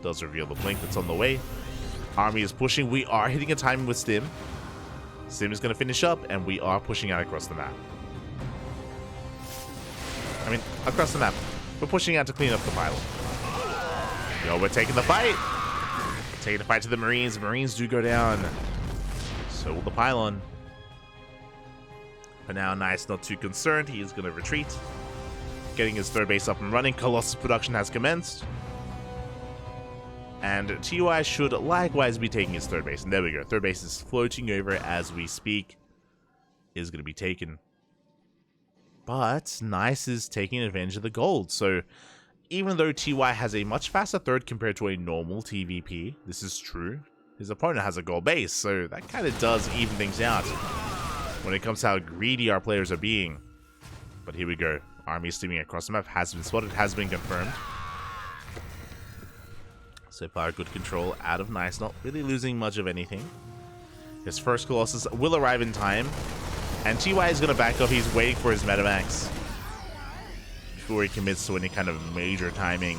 Does reveal the Blink that's on the way. Army is pushing. We are hitting a timing with Stim. Stim is going to finish up, and we are pushing out across the map. I mean, across the map. We're pushing out to clean up the pylon. Yo, we're taking the fight. Taking the fight to the Marines. Marines do go down. So will the pylon. For now, Nice not too concerned. He is going to retreat. Getting his 3rd base up and running. Colossus production has commenced. And TY should likewise be taking his 3rd base. And there we go. 3rd base is floating over as we speak. Is going to be taken. But Nice is taking advantage of the gold. So even though TY has a much faster 3rd compared to a normal TVP, this is true. His opponent has a gold base, so that kind of does even things out when it comes to how greedy our players are being. But here we go. Army steaming across the map has been spotted, has been confirmed. So far, good control out of Nice, not really losing much of anything. His first Colossus will arrive in time. And TY is going to back up. He's waiting for his Metamax before he commits to any kind of major timing.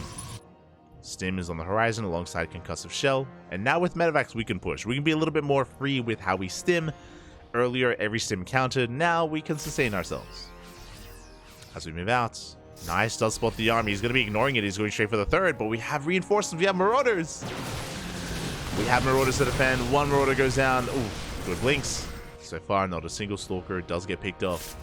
Stim is on the horizon alongside Concussive Shell. And now with Metavax, we can push. We can be a little bit more free with how we stim. Earlier, every stim counted. Now we can sustain ourselves. As we move out, Nice does spot the army. He's going to be ignoring it. He's going straight for the 3rd. But we have reinforcements. We have Marauders. We have Marauders to defend. 1 Marauder goes down. Ooh, good blinks. So far, not a single Stalker. It does get picked off.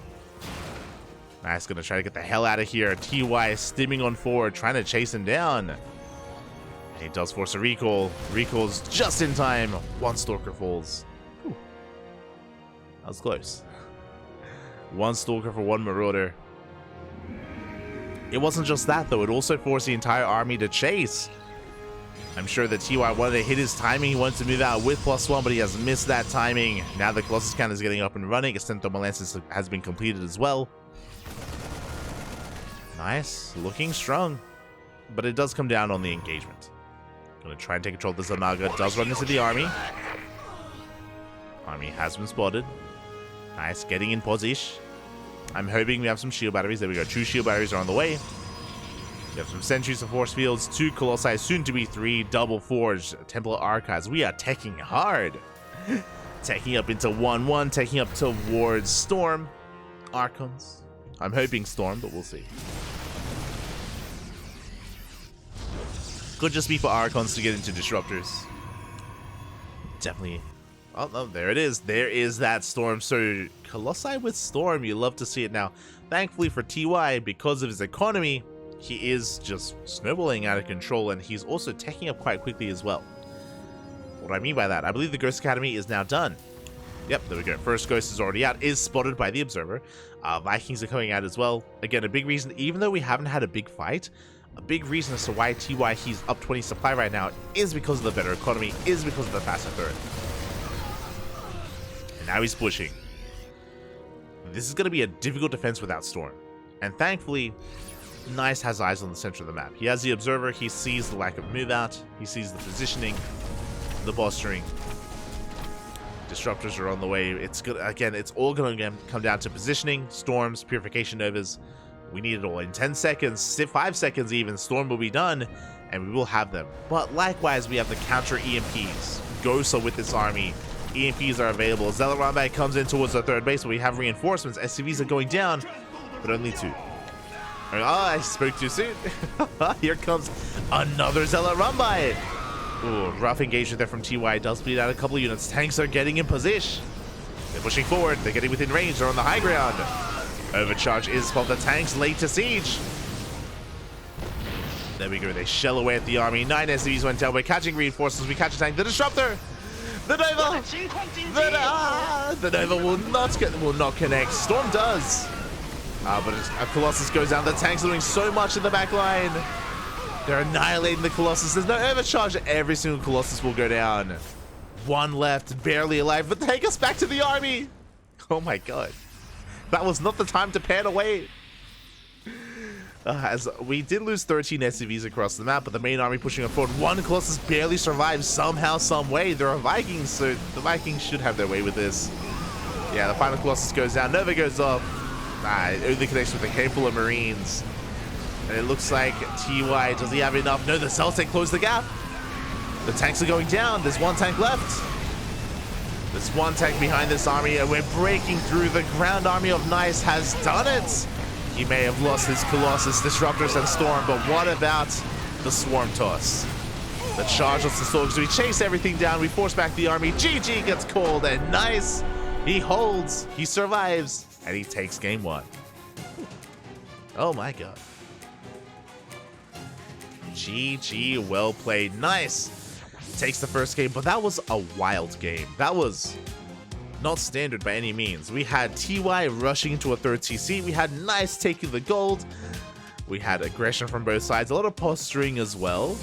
Nice, gonna try to get the hell out of here. TY is stimming on forward, trying to chase him down. And he does force a recall. Recalls just in time. 1 Stalker falls. Whew. That was close. 1 Stalker for 1 Marauder. It wasn't just that, though. It also forced the entire army to chase. I'm sure that TY wanted to hit his timing. He wanted to move out with +1, but he has missed that timing. Now the Colossus cannon is getting up and running. Extended Thermal Lances has been completed as well. Nice. Looking strong. But it does come down on the engagement. Gonna try and take control of this Zamaga. Does run into the army. Army has been spotted. Nice. Getting in position. I'm hoping we have some shield batteries. There we go. 2 shield batteries are on the way. We have some sentries and force fields, 2 colossi, soon to be 3, double forge, Templar Archives. We are teching hard. Taking up into 1-1, taking up towards Storm. Archons. I'm hoping Storm, but we'll see. Could just be for Archons to get into Disruptors. Definitely. Oh, no, there it is. There is that Storm. So, Colossi with Storm, you love to see it now. Thankfully for TY, because of his economy, he is just snowballing out of control, and he's also taking up quite quickly as well. What do I mean by that? I believe the Ghost Academy is now done. Yep, there we go. First Ghost is already out, is spotted by the Observer. Vikings are coming out as well. Again, a big reason, even though we haven't had a big fight, a big reason as to why TY he's up 20 supply right now is because of the better economy, is because of the faster third. And now he's pushing. This is going to be a difficult defense without Storm. And thankfully, Nice has eyes on the center of the map. He has the Observer, he sees the lack of move out, he sees the positioning, the posturing. Disruptors are on the way. It's good. Again, it's all going to come down to positioning, storms, purification novas. We need it all. In 10 seconds, 5 seconds even, Storm will be done, and we will have them. But likewise, we have the counter EMPs. Ghosts are with this army. EMPs are available. Zealot Rambai comes in towards the third base, but we have reinforcements. SCVs are going down, but only 2. Oh, I spoke too soon. Here comes another Zealot Rambai. Ooh, rough engagement there from TY. Does bleed out a couple of units. Tanks are getting in position. They're pushing forward. They're getting within range. They're on the high ground. Overcharge is for the tanks. Late to siege. There we go. They shell away at the army. 9 SCVs went down. We're catching reinforcements. We catch a tank. The Disruptor. The Nova. The Nova will not connect. Storm does. But a Colossus goes down. The tanks are doing so much in the back line. They're annihilating the Colossus. There's no overcharge. Every single Colossus will go down. 1 left, barely alive, but take us back to the army. Oh my god. That was not the time to pan away. As we did lose 13 SCVs across the map, but the main army pushing forward. 1 Colossus barely survives somehow, some way. There are Vikings, so the Vikings should have their way with this. Yeah, the final Colossus goes down. Nova goes off. It only connects with a handful of Marines. And it looks like TY, does he have enough? No, the Celtic closed the gap. The tanks are going down. There's 1 tank left. There's 1 tank behind this army, and we're breaking through. The ground army of Nice has done it. He may have lost his Colossus, Disruptors, and Storm, but what about the Swarm Toss? The charge of the soldiers. We chase everything down. We force back the army. GG gets called, and Nice, he holds, he survives, and he takes game 1. Oh my god. GG, well played. Nice. Takes the first game, but that was a wild game. That was not standard by any means. We had TY rushing into a 3rd TC. We had Nice taking the gold. We had aggression from both sides. A lot of posturing as well.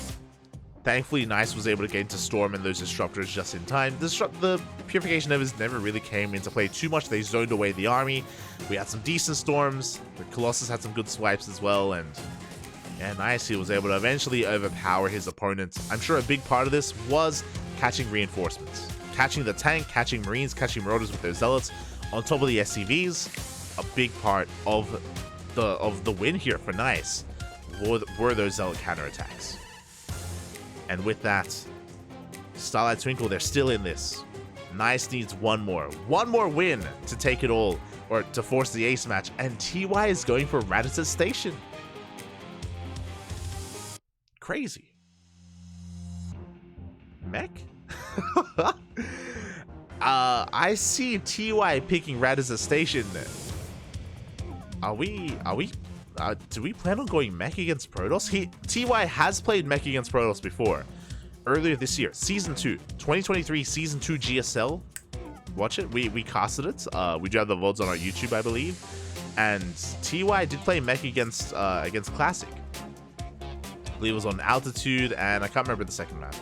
Thankfully, Nice was able to get into Storm and those Disruptors just in time. The Purification Novas never really came into play too much. They zoned away the army. We had some decent Storms. The Colossus had some good swipes as well, and Nice, he was able to eventually overpower his opponent. I'm sure a big part of this was catching reinforcements. Catching the tank, catching Marines, catching Marauders with their Zealots, on top of the SCVs. A big part of the win here for Nice were those Zealot counterattacks. And with that, Starlight Twinkle, they're still in this. Nice needs one more win to take it all, or to force the ace match, and TY is going for Radisson Station. Crazy. Mech? I see TY picking Radisson Station. Do we plan on going mech against Protoss? TY has played mech against Protoss before. Earlier this year, Season 2, 2023 Season 2 GSL. Watch it. We casted it. We do have the VODs on our YouTube, I believe. And TY did play mech against Classic. I believe it was on altitude, and I can't remember the second map.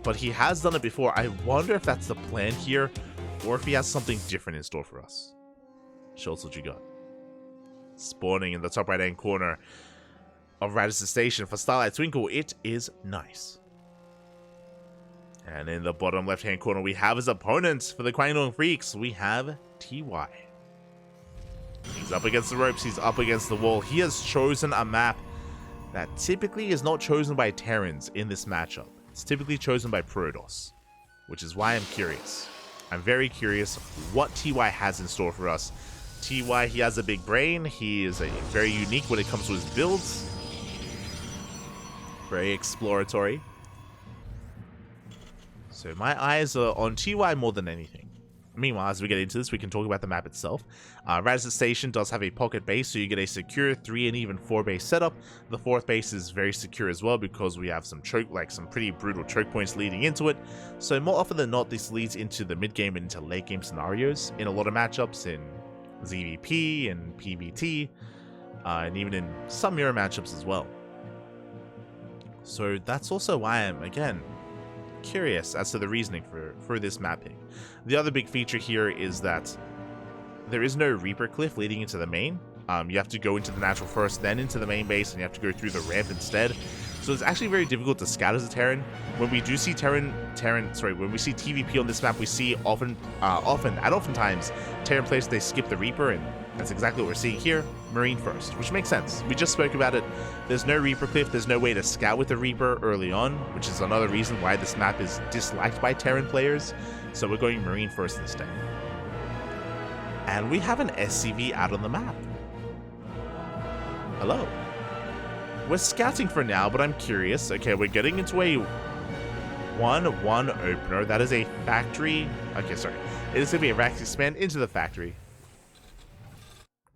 But he has done it before. I wonder if that's the plan here, or if he has something different in store for us. Schultz, what you got? Spawning in the top right-hand corner of Radisson Station for Starlight Twinkle. It is nice. And in the bottom left-hand corner, we have his opponent for the KWANGDONG Freecs. We have TY. He's up against the ropes. He's up against the wall. He has chosen a map that typically is not chosen by Terrans in this matchup. It's typically chosen by Protoss, which is why I'm curious. I'm very curious what TY has in store for us. TY, he has a big brain. He is very unique when it comes to his builds. Very exploratory. So my eyes are on TY more than anything. Meanwhile, as we get into this, we can talk about the map itself. Radisson Station does have a pocket base, so you get a secure 3 and even 4 base setup. The 4th base is very secure as well because we have some some pretty brutal choke points leading into it. So more often than not, this leads into the mid game and into late game scenarios in a lot of matchups in ZVP and PvT, and even in some mirror matchups as well. So that's also why I'm, again, curious as to the reasoning for this mapping. The other big feature here is that there is no Reaper Cliff leading into the main. You have to go into the natural first, then into the main base, and you have to go through the ramp instead. So it's actually very difficult to scout as a Terran. When we do see when we see TVP on this map, we see oftentimes Terran players, they skip the Reaper, and that's exactly what we're seeing here. Marine first, which makes sense. We just spoke about it. There's no Reaper Cliff. There's no way to scout with the Reaper early on, which is another reason why this map is disliked by Terran players. So we're going Marine first instead. And we have an SCV out on the map. Hello. We're scouting for now, but I'm curious. Okay, we're getting into a 1-1 opener. That is a factory. Okay, sorry. It is going to be a rack expand into the factory.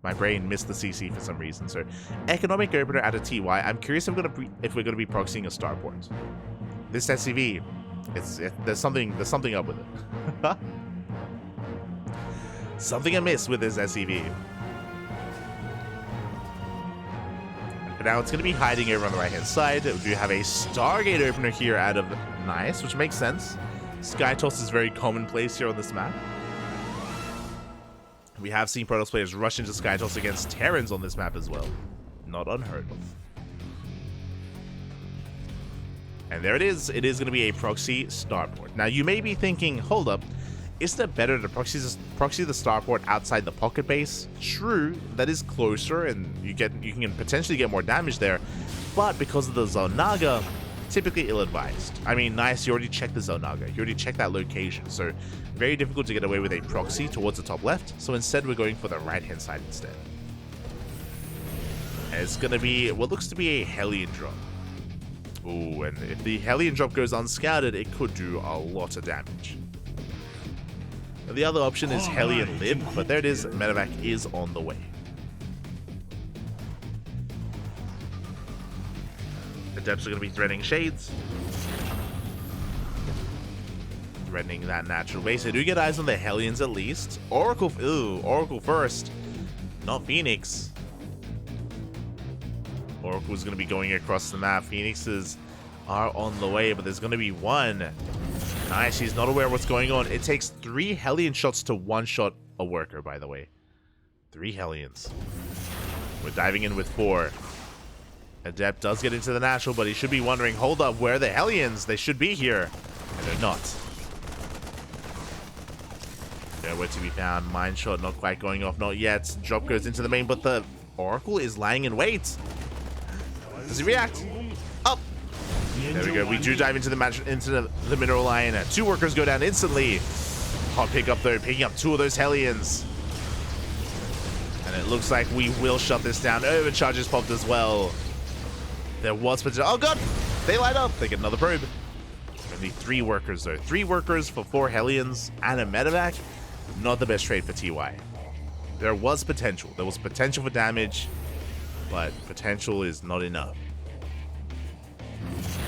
My brain missed the CC for some reason. So, economic opener at a TY. I'm curious if we're going to be proxying a starport. This SCV, there's something up with it. Something amiss with this SCV. But now it's going to be hiding over on the right-hand side. We do have a Stargate opener here out of nice, which makes sense. Sky Toss is very commonplace here on this map. We have seen Protoss players rush into Sky Toss against Terrans on this map as well. Not unheard of. And there it is. It is going to be a proxy starport. Now, you may be thinking, hold up, isn't it better to proxy the starport outside the pocket base? True, that is closer, and you can potentially get more damage there. But because of the Zonaga, typically ill-advised. I mean, nice, you already checked the Zonaga. You already checked that location, so very difficult to get away with a proxy towards the top left. So instead, we're going for the right-hand side instead. And it's going to be what looks to be a Hellion drop. Ooh, and if the Hellion drop goes unscouted, it could do a lot of damage. The other option is Hellion Lib, but there it is, medevac is on the way. The depths are going to be threatening Shades. Threatening that natural base. I do get eyes on the Hellions at least. Oracle, ooh, Oracle first. Not Phoenix. Oracle is going to be going across the map. Phoenixes are on the way, but there's going to be one. Nice, he's not aware of what's going on. It takes 3 Hellion shots to one-shot a worker, by the way. 3 Hellions. We're diving in with 4. Adept does get into the natural, but he should be wondering, hold up, where are the Hellions? They should be here. And they're not. Nowhere to be found. Mine shot not quite going off, not yet. Drop goes into the main, but the Oracle is lying in wait. Does he react? Up! There we go. We do dive into the mineral line. 2 workers go down instantly. Hot pickup though, picking up 2 of those Hellions. And it looks like we will shut this down. Overcharges popped as well. There was potential. Oh god! They light up. They get another probe. Only 3 workers though. 3 workers for 4 Hellions and a medevac. Not the best trade for TY. There was potential. There was potential for damage, but potential is not enough.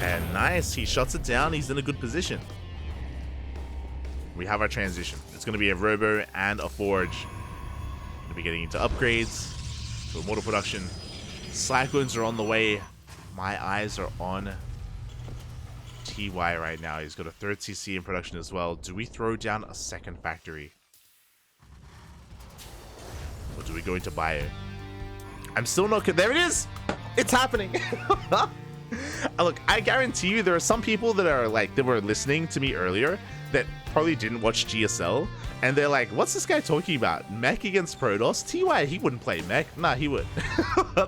And nice, he shuts it down. He's in a good position. We have our transition. It's going to be a Robo and a Forge. Going to be getting into upgrades to immortal production. Cyclones are on the way. My eyes are on TY right now. He's got a third CC in production as well. Do we throw down a second factory? Or do we go into bio? I'm still not... There it is! It's happening! Look, I guarantee you there are some people that are like, that were listening to me earlier that probably didn't watch GSL, and they're like, what's this guy talking about? Mech against Protoss? TY, he wouldn't play Mech. Nah, he would.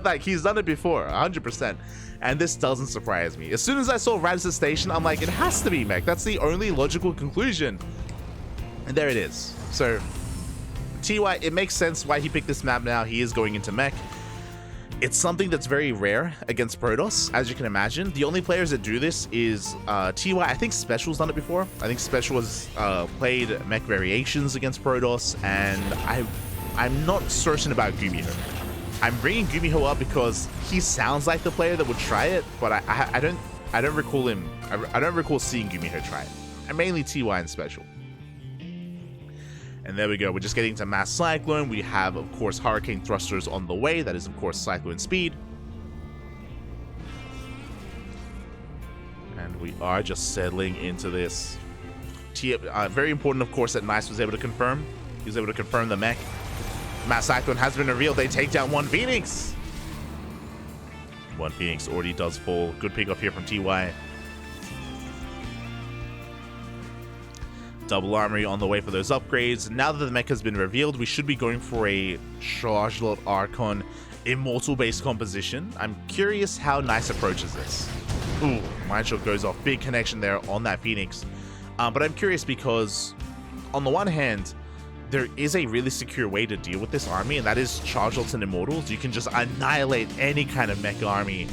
Like, he's done it before, 100%. And this doesn't surprise me. As soon as I saw Radis Station, I'm like, it has to be Mech. That's the only logical conclusion. And there it is. So, TY, it makes sense why he picked this map now. He is going into Mech. It's something that's very rare against Protoss, as you can imagine. The only players that do this is TY. I think Special's done it before. I think Special has played Mech variations against Protoss, and I'm not certain about Gumiho. I'm bringing Gumiho up because he sounds like the player that would try it, but I don't recall him. I don't recall seeing Gumiho try it. And mainly TY and Special. And there we go. We're just getting to Mass Cyclone. We have, of course, Hurricane Thrusters on the way. That is, of course, Cyclone Speed. And we are just settling into this. Very important, of course, that Nice was able to confirm. He was able to confirm the mech. Mass Cyclone has been revealed. They take down one Phoenix. One Phoenix already does fall. Good pick off here from TY. Double armory on the way for those upgrades. Now that the mech has been revealed, we should be going for a Chargelot Archon Immortal based composition. I'm curious how Nice approaches this. Ooh, Mind Shot goes off. Big connection there on that Phoenix. But I'm curious because, on the one hand, there is a really secure way to deal with this army, and that is Chargelots and Immortals. You can just annihilate any kind of mech army.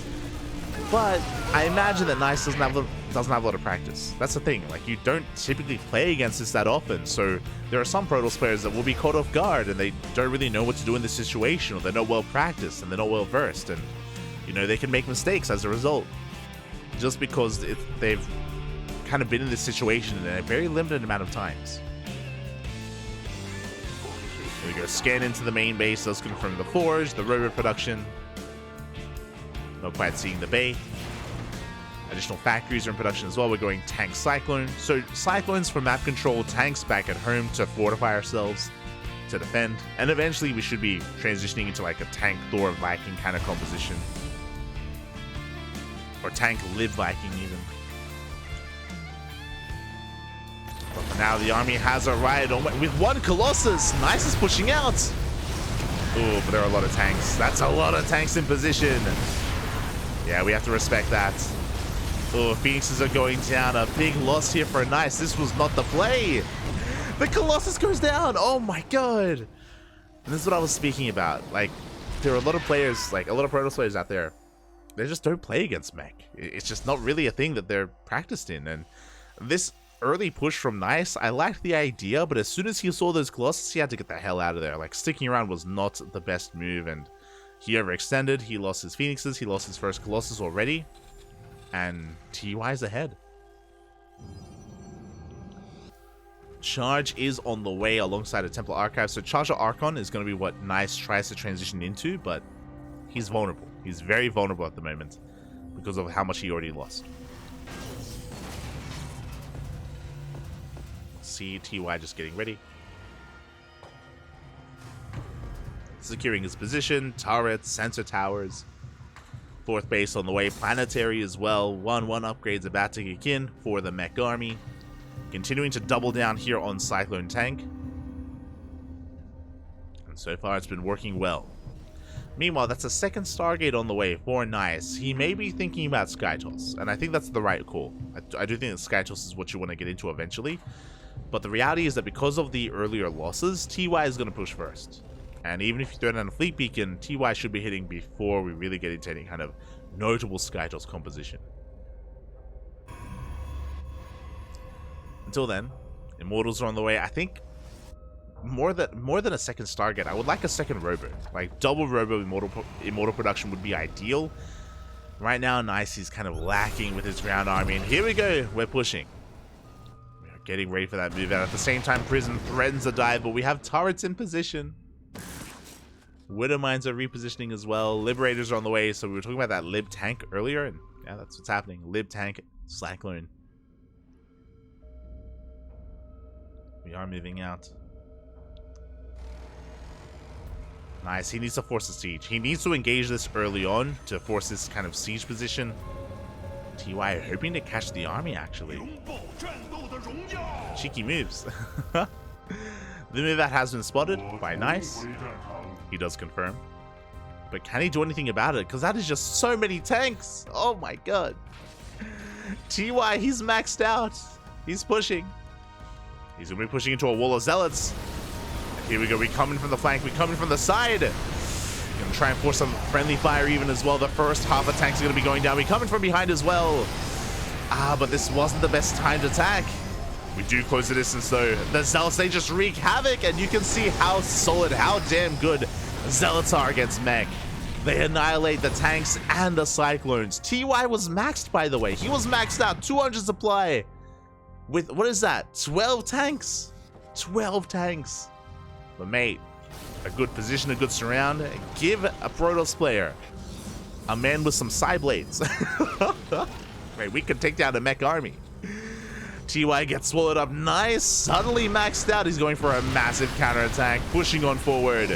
But I imagine that Nice doesn't have a lot of practice. That's the thing. Like, you don't typically play against this that often. So there are some Protoss players that will be caught off guard and they don't really know what to do in this situation, or they're not well practiced and they're not well versed, and you know, they can make mistakes as a result, just because they've kind of been in this situation in a very limited amount of times. Here we go. Scan into the main base. Let's confirm the forge, the rover production. Not quite seeing the bay. Additional factories are in production as well. We're going Tank Cyclone. So Cyclones for map control, tanks back at home to fortify ourselves, to defend. And eventually we should be transitioning into like a Tank Thor Viking kind of composition. Or Tank Live Viking even. But for now, the army has arrived with one Colossus. Nice is pushing out. Oh, but there are a lot of tanks. That's a lot of tanks in position. Yeah, we have to respect that. Oh, Phoenixes are going down. A big loss here for Nice. This was not the play. The Colossus goes down. Oh my god. And this is what I was speaking about. Like, there are a lot of players, like a lot of Protoss players out there, they just don't play against mech. It's just not really a thing that they're practiced in. And this early push from Nice, I liked the idea, but as soon as he saw those Colossus, he had to get the hell out of there. Like, sticking around was not the best move, and he overextended. He lost his Phoenixes. He lost his first Colossus already. And TY's ahead. Charge is on the way alongside a Templar Archive. So Charger Archon is going to be what Nice tries to transition into, but he's vulnerable. He's very vulnerable at the moment because of how much he already lost. See TY just getting ready. Securing his position, turrets, sensor towers. Fourth base on the way, planetary as well. 1-1 upgrades about to kick in for the mech army. Continuing to double down here on Cyclone Tank. And so far it's been working well. Meanwhile, that's a second Stargate on the way for Nice. He may be thinking about Skytoss, and I think that's the right call. I do think that Skytoss is what you want to get into eventually. But the reality is that because of the earlier losses, TY is going to push first. And even if you throw down a fleet beacon, TY should be hitting before we really get into any kind of notable Skytoss composition. Until then, Immortals are on the way. I think more than a second Stargate, I would like a second Robo. Like, double Robo Immortal production would be ideal. Right now, Nice is kind of lacking with his ground army. And here we go. We're pushing. We're getting ready for that move out. At the same time, Prism threatens a dive, but we have turrets in position. Widow Mines are repositioning as well. Liberators are on the way. So we were talking about that Lib tank earlier, and yeah, that's what's happening. Lib tank, Cyclone. We are moving out. Nice. He needs to force a siege. He needs to engage this early on to force this kind of siege position. TY hoping to catch the army, actually. Cheeky moves. The move that has been spotted by Nice. He does confirm. But can he do anything about it? Because that is just so many tanks. Oh my god. TY, he's maxed out. He's pushing. He's going to be pushing into a wall of zealots. Here we go. We come in from the flank. We come in from the side. Going to try and force some friendly fire even as well. The first half of tanks are going to be going down. We come in from behind as well. But this wasn't the best time to attack. We do close the distance though. The zealots, they just wreak havoc, and you can see how solid, how damn good zealots are against mech. They annihilate the tanks and the cyclones. TY was maxed, by the way. He was maxed out. 200 supply. With, what is that? 12 tanks. 12 tanks. But mate, a good position, a good surround. Give a Protoss player a man with some side blades. Mate, we could take down a mech army. TY gets swallowed up. Nice. Suddenly maxed out. He's going for a massive counterattack, pushing on forward.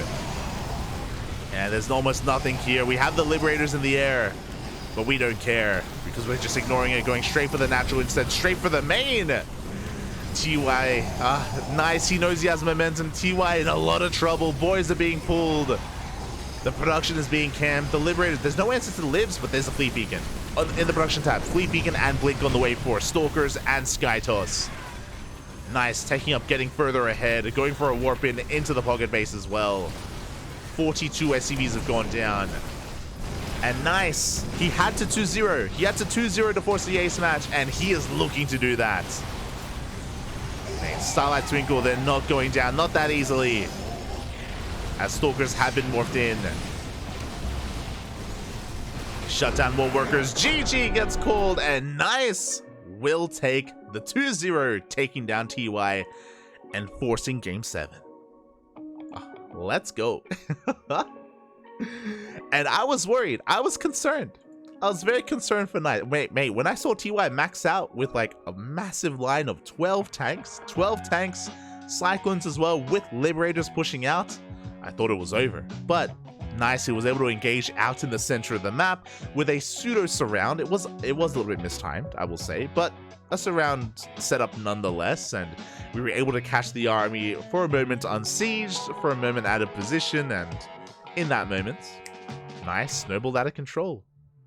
And there's almost nothing here. We have the Liberators in the air, but we don't care because we're just ignoring it, going straight for the natural instead, straight for the main. TY, nice. He knows he has momentum. TY in a lot of trouble. Boys are being pulled. The production is being camped. The Liberators, there's no answer to the Libs, but there's a Fleet Beacon in the production tab. Fleet Beacon and Blink on the way for Stalkers and Sky Toss. Nice, taking up, getting further ahead, going for a warp in into the pocket base as well. 42 SCVs have gone down. And Nice, he had to 2-0. He had to 2-0 to force the ace match, and he is looking to do that. Man, Starlight Twinkle, they're not going down, not that easily, as Stalkers have been morphed in. Shut down more workers. GG gets called, and Nice will take the 2-0, taking down TY and forcing game 7. Let's go. And I was worried. I was concerned. I was very concerned for Nice. Wait, mate, when I saw TY max out with like a massive line of 12 tanks, Cyclones as well, with Liberators pushing out, I thought it was over. But Nice, he was able to engage out in the center of the map with a pseudo surround. It was a little bit mistimed, I will say, but a surround setup nonetheless, and we were able to catch the army for a moment unsieged, for a moment out of position, and in that moment, Nice snowballed out of control,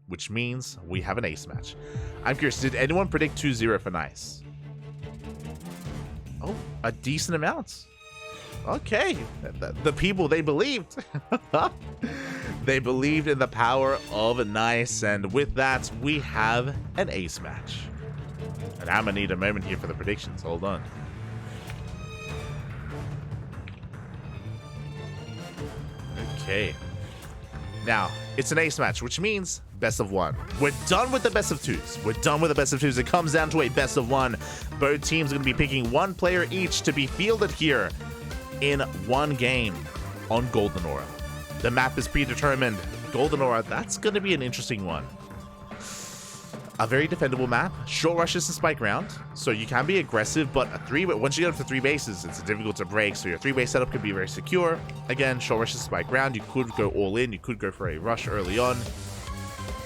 which means we have an ace match. I'm curious, did anyone predict 2-0 for Nice? Oh, a decent amount. Okay, the people, they believed. They believed in the power of Nice, and with that, we have an ace match. And I'm gonna need a moment here for the predictions. Hold on. Okay. Now, it's an ace match, which means best of one. We're done with the best of twos. We're done with the best of twos. It comes down to a best of one. Both teams are going to be picking one player each to be fielded here in one game on Golden Aura. The map is predetermined. Golden Aura, that's going to be an interesting one. A very defendable map. Short rushes to spike round, so you can be aggressive, but once you get up to 3 bases, it's difficult to break, so your 3-base setup could be very secure. Again, short rushes to spike round, you could go all in, you could go for a rush early on.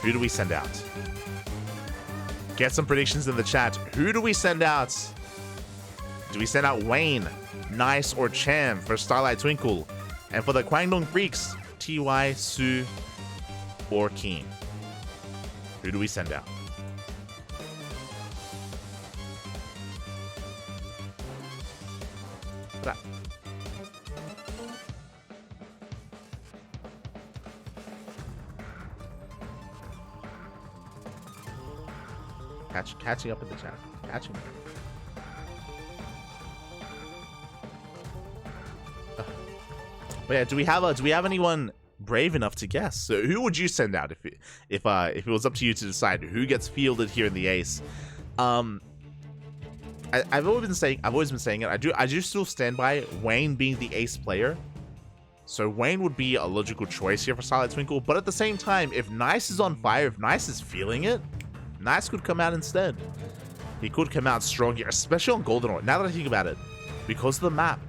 Who do we send out? Get some predictions in the chat. Who do we send out? Do we send out Wayne, Nice, or Cham for Starlight Twinkle? And for the KWANGDONG Freecs, TY, Su, or Keen? Who do we send out? Catching up in the chat. Catching up. But yeah, do we have anyone brave enough to guess? So who would you send out if it was up to you to decide who gets fielded here in the ace? I've always been saying it. I do still stand by Wayne being the ace player. So Wayne would be a logical choice here for Starlight Twinkle, but at the same time, if Nice is on fire, if Nice is feeling it, Nice could come out instead. He could come out strong here, especially on Golden. Now that I think about it, because of the map,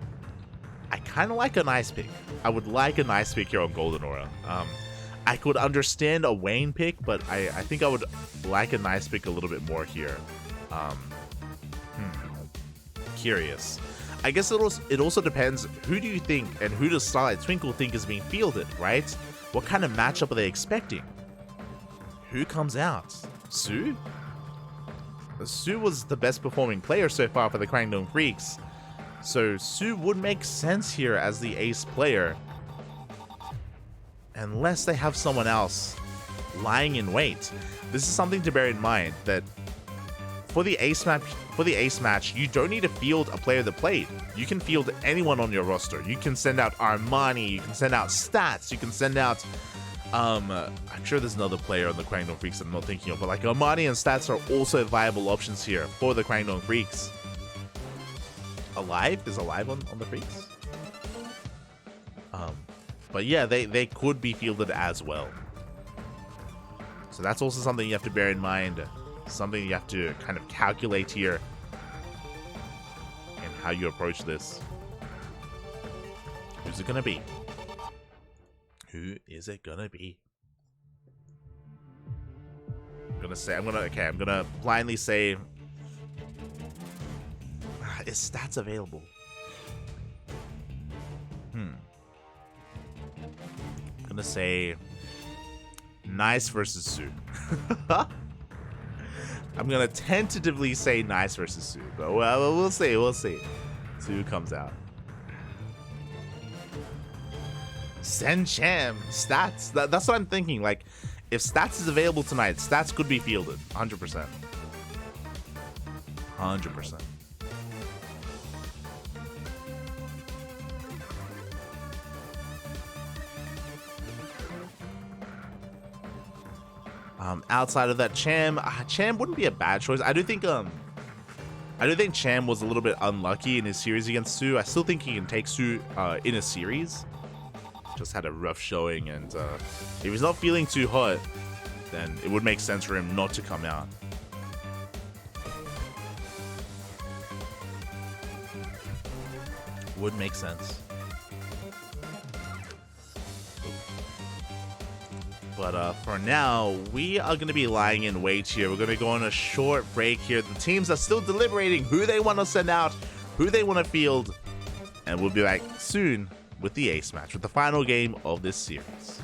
I kind of like a Nice pick. I would like a Nice pick here on Golden Aura. I could understand a Wayne pick, but I think I would like a Nice pick a little bit more here. Curious. I guess it also depends, who do you think and who does Starlight Twinkle think is being fielded, right? What kind of matchup are they expecting? Who comes out? Su? Su was the best performing player so far for the KWANGDONG Freecs. So Su would make sense here as the ace player. Unless they have someone else lying in wait. This is something to bear in mind, that for the ace match, you don't need to field a player that played. You can field anyone on your roster. You can send out Armani, you can send out Stats, you can send out I'm sure there's another player on the KWANGDONG Freecs that I'm not thinking of, but like Armani and Stats are also viable options here for the KWANGDONG Freecs. Alive? Is Alive on the Freecs? But yeah, they could be fielded as well. So that's also something you have to bear in mind. Something you have to kind of calculate here and how you approach this. Who's it gonna be? Who is it gonna be? I'm gonna blindly say, is Stats available? I'm gonna say Nice versus Su. I'm gonna tentatively say Nice versus Su, but well, we'll see. Su comes out. Send Cham. Stats. That's what I'm thinking. Like, if Stats is available tonight, Stats could be fielded. 100%. 100%. Outside of that, Cham wouldn't be a bad choice. I do think Cham was a little bit unlucky in his series against Su. I still think he can take Su in a series. Just had a rough showing, and if he's not feeling too hot, then it would make sense for him not to come out. Would make sense. But for now, we are going to be lying in wait here. We're going to go on a short break here. The teams are still deliberating who they want to send out, who they want to field, and we'll be back soon with the ace match, with the final game of this series.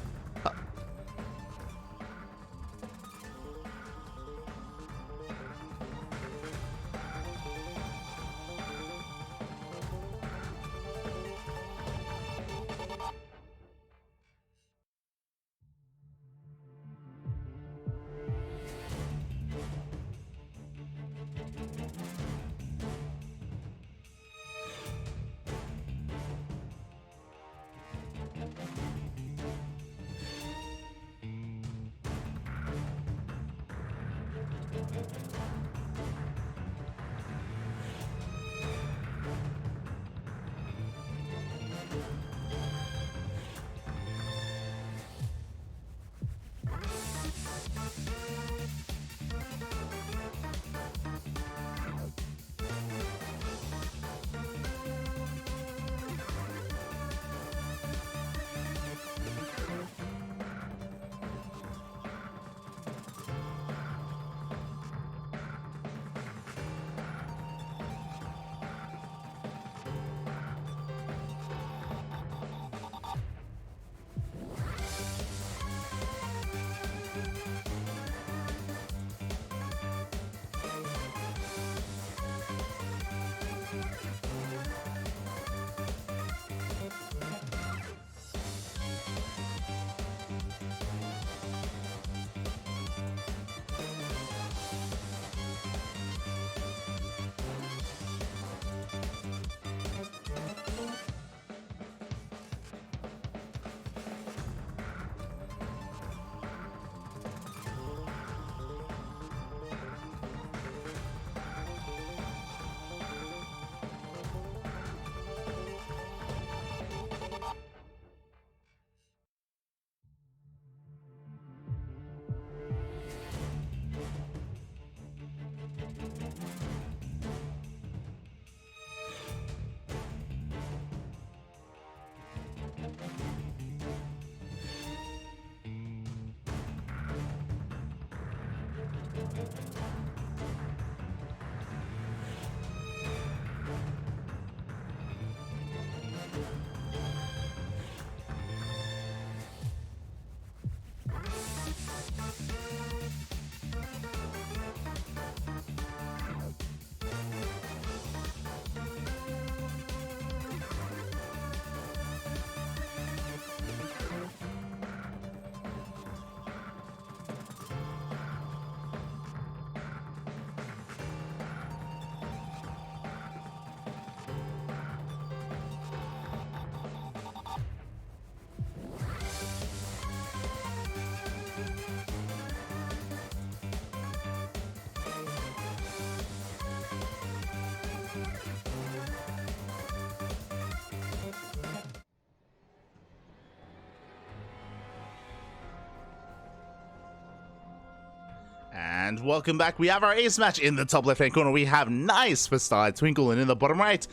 And welcome back. We have our ace match in the top left hand corner. We have Nice for Starlight Twinkle, and in the bottom right,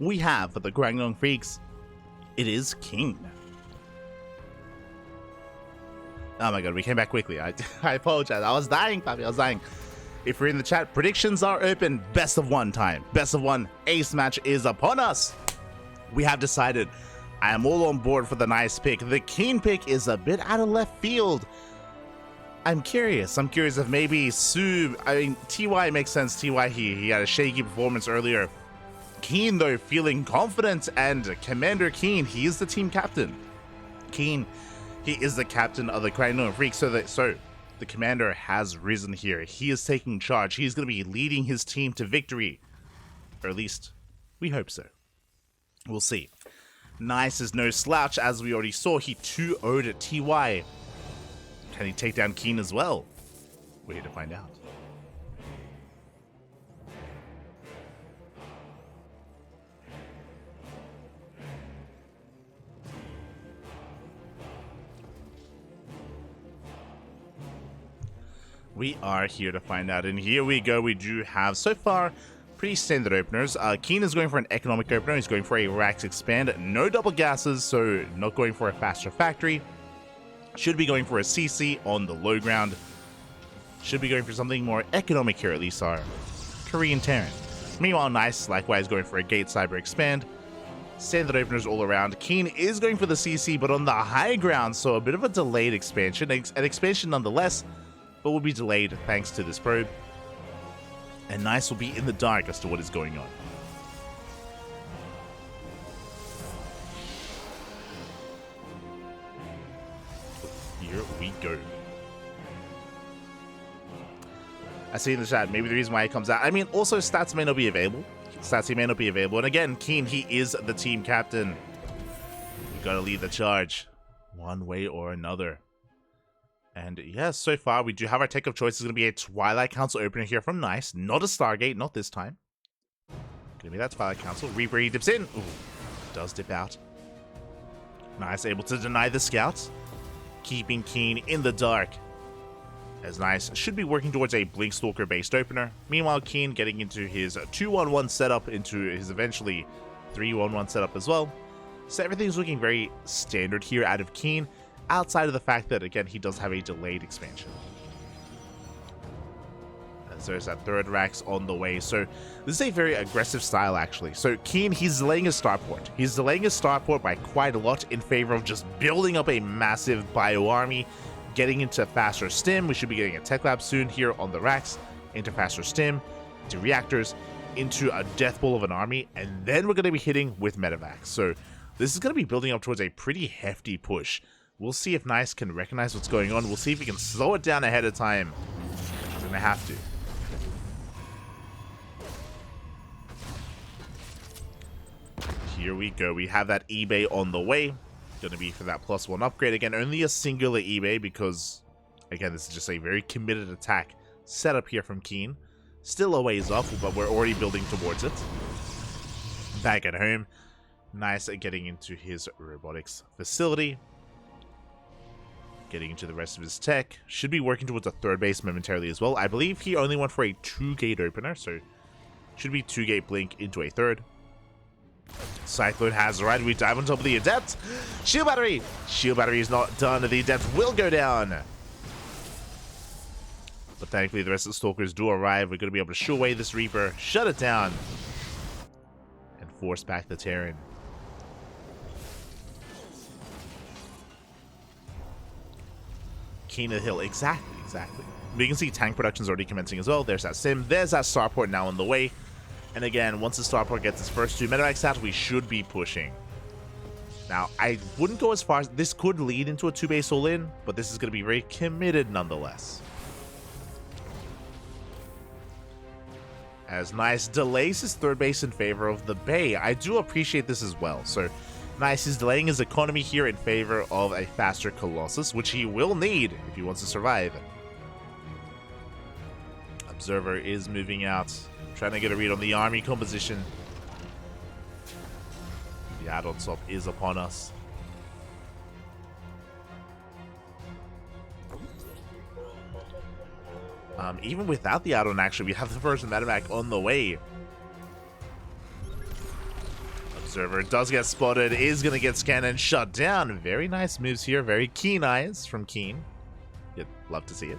we have for the KWANGDONG Freecs, it is King. Oh my god, we came back quickly. I apologize. I was dying, Papi. I was dying. If you're in the chat, predictions are open. Best of one time. Best of one ace match is upon us. We have decided. I am all on board for the Nice pick. The King pick is a bit out of left field. I'm curious if maybe TY makes sense. TY, he had a shaky performance earlier. Keen, though, feeling confident, and Commander Keen, he is the team captain. Keen, he is the captain of the KWANGDONG Freecs, so the commander has risen here. He is taking charge. He's going to be leading his team to victory. Or at least, we hope so. We'll see. Nice is no slouch, as we already saw. He 2-0'd at TY. Can he take down Keen as well? We're here to find out. We are here to find out, and here we go. We do have, so far, pretty standard openers. Keen is going for an economic opener. He's going for a Rax Expand. No double gases, so not going for a faster factory. Should be going for a CC on the low ground. Should be going for something more economic here, at least our Korean Terran. Meanwhile, Nice, likewise, going for a Gate Cyber Expand. Standard openers all around. Keen is going for the CC, but on the high ground, so a bit of a delayed expansion. An expansion nonetheless, but will be delayed thanks to this probe. And Nice will be in the dark as to what is going on. Here we go. I see in the chat, maybe the reason why he comes out. I mean, also stats may not be available. Stats may not be available. And again, Keen, he is the team captain. You gotta lead the charge one way or another. And yes, so far we do have our tech of choice. Is going to be a Twilight Council opener here from Nice. Not a Stargate, not this time. Gonna be that Twilight Council. Reaper, he dips in. Ooh, does dip out. Nice, able to deny the scouts. Keeping Keen in the dark. As Nice should be working towards a Blinkstalker based opener. Meanwhile, Keen getting into his 2-1-1 setup, into his eventually 3-1-1 setup as well. So everything's looking very standard here out of Keen, outside of the fact that, again, he does have a delayed expansion. As there's that third Rax on the way. So this is a very aggressive style, actually. So Keen, he's delaying his starport. He's delaying his starport by quite a lot in favor of just building up a massive bio army, getting into faster stim. We should be getting a tech lab soon here on the Rax, into faster stim, into reactors, into a death bowl of an army, and then we're going to be hitting with medevacs. So this is going to be building up towards a pretty hefty push. We'll see if Nice can recognize what's going on. We'll see if he can slow it down ahead of time. He's going to have to. Here we go. We have that eBay on the way. Going to be for that +1 upgrade. Again, only a singular eBay because, again, this is just a very committed attack setup here from Keen. Still a ways off, but we're already building towards it. Back at home. Nice at getting into his robotics facility. Getting into the rest of his tech. Should be working towards a third base momentarily as well. I believe he only went for a 2-gate opener, so should be 2-gate blink into a third. Cyclone has arrived. We dive on top of the Adept. Shield battery! Shield battery is not done. The Adept will go down. But thankfully the rest of the Stalkers do arrive. We're going to be able to shoo away this Reaper, shut it down, and force back the Terran. Keen of the Hill, exactly. We can see tank production is already commencing as well. There's that sim. There's that starport now on the way. And again, once the starport gets its first 2 medevacs out, we should be pushing. Now, I wouldn't go as far as this could lead into a 2-base all-in, but this is going to be very committed nonetheless. As Nice delays his third base in favor of the Bay. I do appreciate this as well. So Nice is delaying his economy here in favor of a faster Colossus, which he will need if he wants to survive. Observer is moving out. Trying to get a read on the army composition. The add-on swap is upon us. Even without the add-on, actually, we have the first medevac on the way. Observer does get spotted, is going to get scanned and shut down. Very nice moves here. Very keen eyes from Keen. You'd love to see it.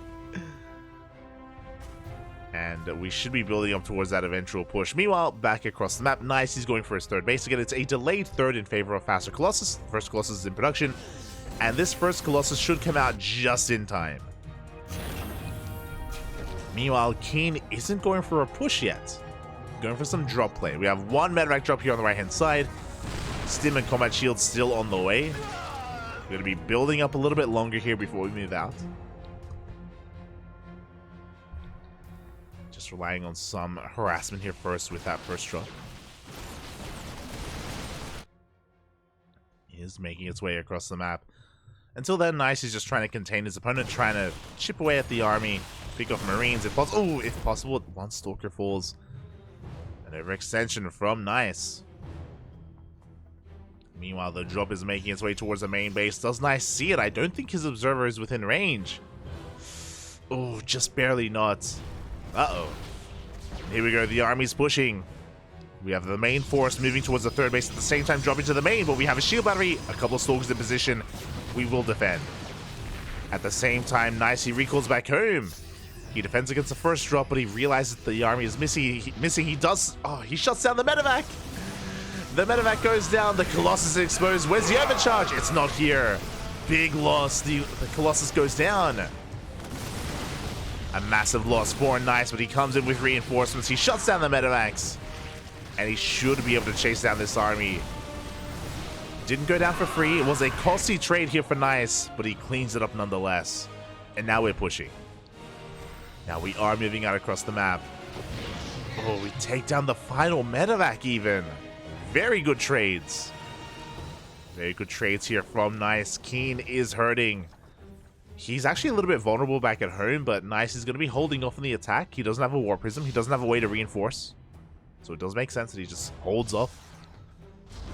And we should be building up towards that eventual push. Meanwhile, back across the map, Nice, he's going for his third base. Again, it's a delayed third in favor of Faster Colossus. First Colossus is in production. And this first Colossus should come out just in time. Meanwhile, Keen isn't going for a push yet. Going for some drop play. We have one medevac drop here on the right-hand side. Stim and combat shield still on the way. We're going to be building up a little bit longer here before we move out. Just relying on some harassment here first with that first drop. He is making its way across the map. Until then, Nice is just trying to contain his opponent, trying to chip away at the army, pick off Marines if possible. Oh, if possible, one Stalker falls. An overextension from Nice. Meanwhile, the drop is making its way towards the main base. Does Nice see it? I don't think his observer is within range. Oh, just barely not. Uh-oh. Here we go. The army's pushing. We have the main force moving towards the third base at the same time dropping to the main, but we have a shield battery, a couple of Stalkers in position. We will defend. At the same time, Nice, he recalls back home. He defends against the first drop, but he realizes that the army is missing. He does... Oh, he shuts down the medevac. The medevac goes down. The Colossus is exposed. Where's the overcharge? It's not here. Big loss. The Colossus goes down. A massive loss for Nice, but he comes in with reinforcements. He shuts down the medevacs. And he should be able to chase down this army. Didn't go down for free. It was a costly trade here for Nice, but he cleans it up nonetheless. And now we're pushing. Now we are moving out across the map. Oh, we take down the final medevac even. Very good trades. Very good trades here from Nice. Keen is hurting. He's actually a little bit vulnerable back at home, but Nice is going to be holding off on the attack. He doesn't have a War Prism. He doesn't have a way to reinforce. So it does make sense that he just holds off.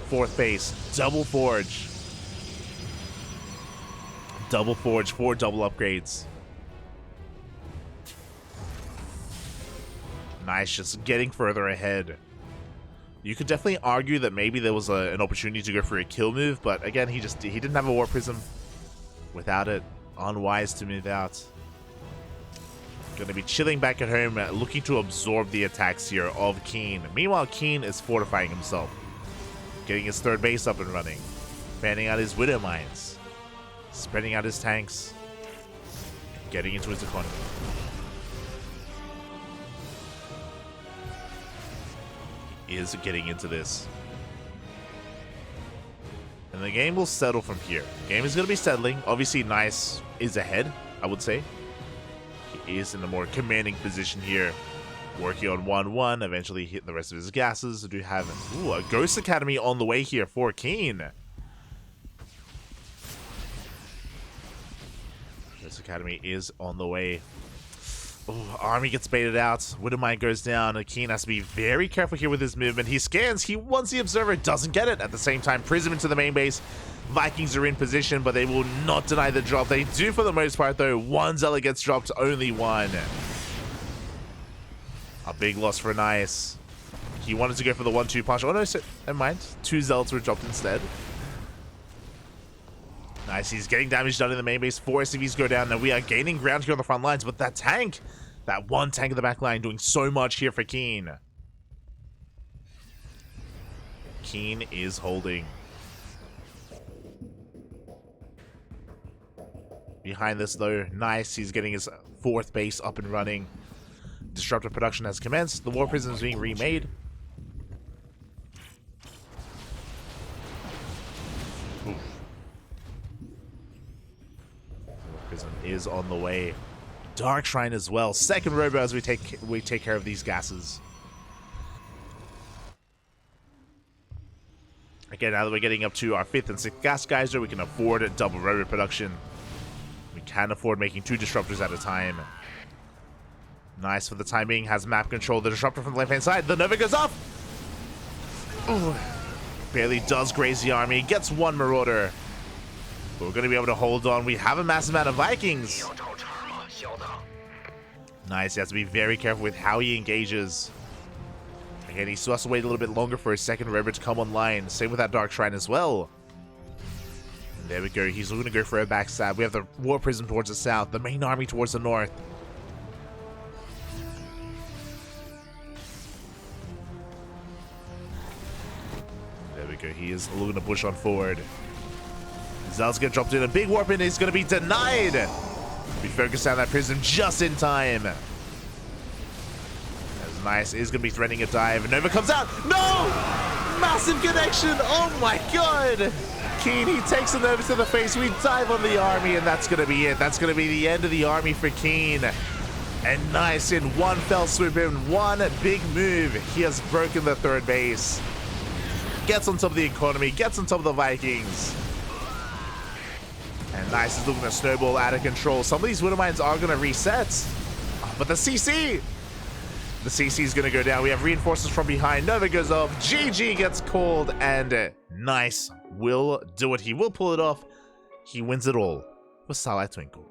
Fourth base. Double Forge. Double Forge for double upgrades. Nice, just getting further ahead. You could definitely argue that maybe there was an opportunity to go for a kill move, but again, he didn't have a War Prism. Without it, unwise to move out. Gonna be chilling back at home, looking to absorb the attacks here of Keen. Meanwhile, Keen is fortifying himself, getting his third base up and running, fanning out his Widow Mines, spreading out his tanks, getting into his economy. Is getting into this. And the game will settle from here. Game is going to be settling. Obviously, Nice is ahead, I would say. He is in a more commanding position here. Working on 1-1, eventually hit the rest of his gases. We do have a Ghost Academy on the way here for Keen. Ghost Academy is on the way. Oh, army gets baited out. Widowmine goes down. Keen has to be very careful here with his movement. He scans. He wants the observer. Doesn't get it. At the same time, Prism into the main base. Vikings are in position, but they will not deny the drop. They do for the most part, though. One Zealot gets dropped. Only one. A big loss for Nice. He wanted to go for the 1-2 punch. Oh, no, never mind. 2 Zealots were dropped instead. Nice, he's getting damage done in the main base. 4 SCVs go down. Now we are gaining ground here on the front lines, but that tank, that one tank in the back line doing so much here for Keen. Keen is holding. Behind this though, Nice, he's getting his 4th base up and running. Disruptive production has commenced. The War Prism is being remade. Prism is on the way. Dark Shrine as well. Second robo as we take care of these gases. Again, now that we're getting up to our 5th and 6th gas geyser, we can afford a double robo production. We can afford making 2 disruptors at a time. Nice for the time being. Has map control. The disruptor from the left hand side. The Nova goes off. Ooh. Barely does graze the army. Gets 1 Marauder. But we're going to be able to hold on. We have a massive amount of Vikings. Nice. He has to be very careful with how he engages. Again, he still has to wait a little bit longer for his second river to come online. Same with that Dark Shrine as well. And there we go. He's going to go for a backstab. We have the War Prism towards the south, the main army towards the north. There we go. He is looking to push on forward. Zal's going to drop in a big warp and he's going to be denied. We focus on that Prism just in time. That's nice. Is going to be threatening a dive. Nova comes out. No! Massive connection. Oh my god. Keen, he takes a Nova to the face. We dive on the army and that's going to be it. That's going to be the end of the army for Keen. And nice, in one fell swoop, in one big move, he has broken the third base. Gets on top of the economy, gets on top of the Vikings. And nice is looking to snowball out of control. Some of these Widow Mines are going to reset. But the CC! The CC is going to go down. We have reinforcements from behind. Nova goes off. GG gets called. And nice will do it. He will pull it off. He wins it all with Starlight Twinkle.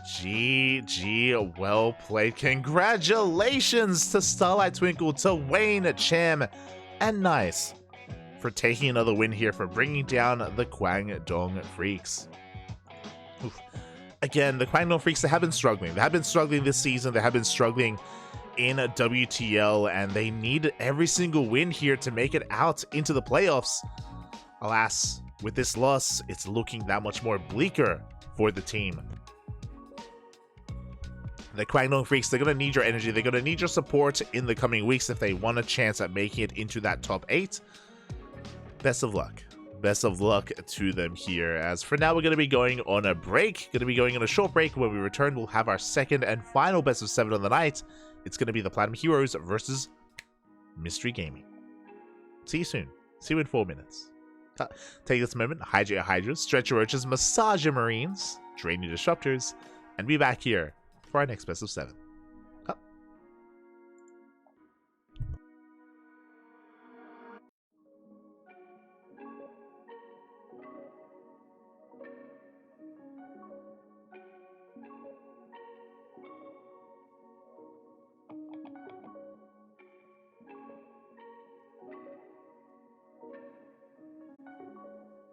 GG, well played. Congratulations to Starlight Twinkle, to Wayne, Cham, and Nice for taking another win here, for bringing down the KWANGDONG Freecs. Oof. Again, the KWANGDONG Freecs, they have been struggling. They have been struggling this season. They have been struggling in WTL, and they need every single win here to make it out into the playoffs. Alas, with this loss, it's looking that much more bleaker for the team. The KWANGDONG Freecs, they're going to need your energy. They're going to need your support in the coming weeks if they want a chance at making it into that top 8. Best of luck. Best of luck to them here. As for now, we're going to be going on a break. Going to be going on a short break. When we return, we'll have our second and final best of 7 on the night. It's going to be the Platinum Heroes versus Mystery Gaming. See you soon. See you in 4 minutes. Take this moment, hydrate your Hydras, stretch your roaches, massage your Marines, drain your Disruptors, and be back here for our next best of 7.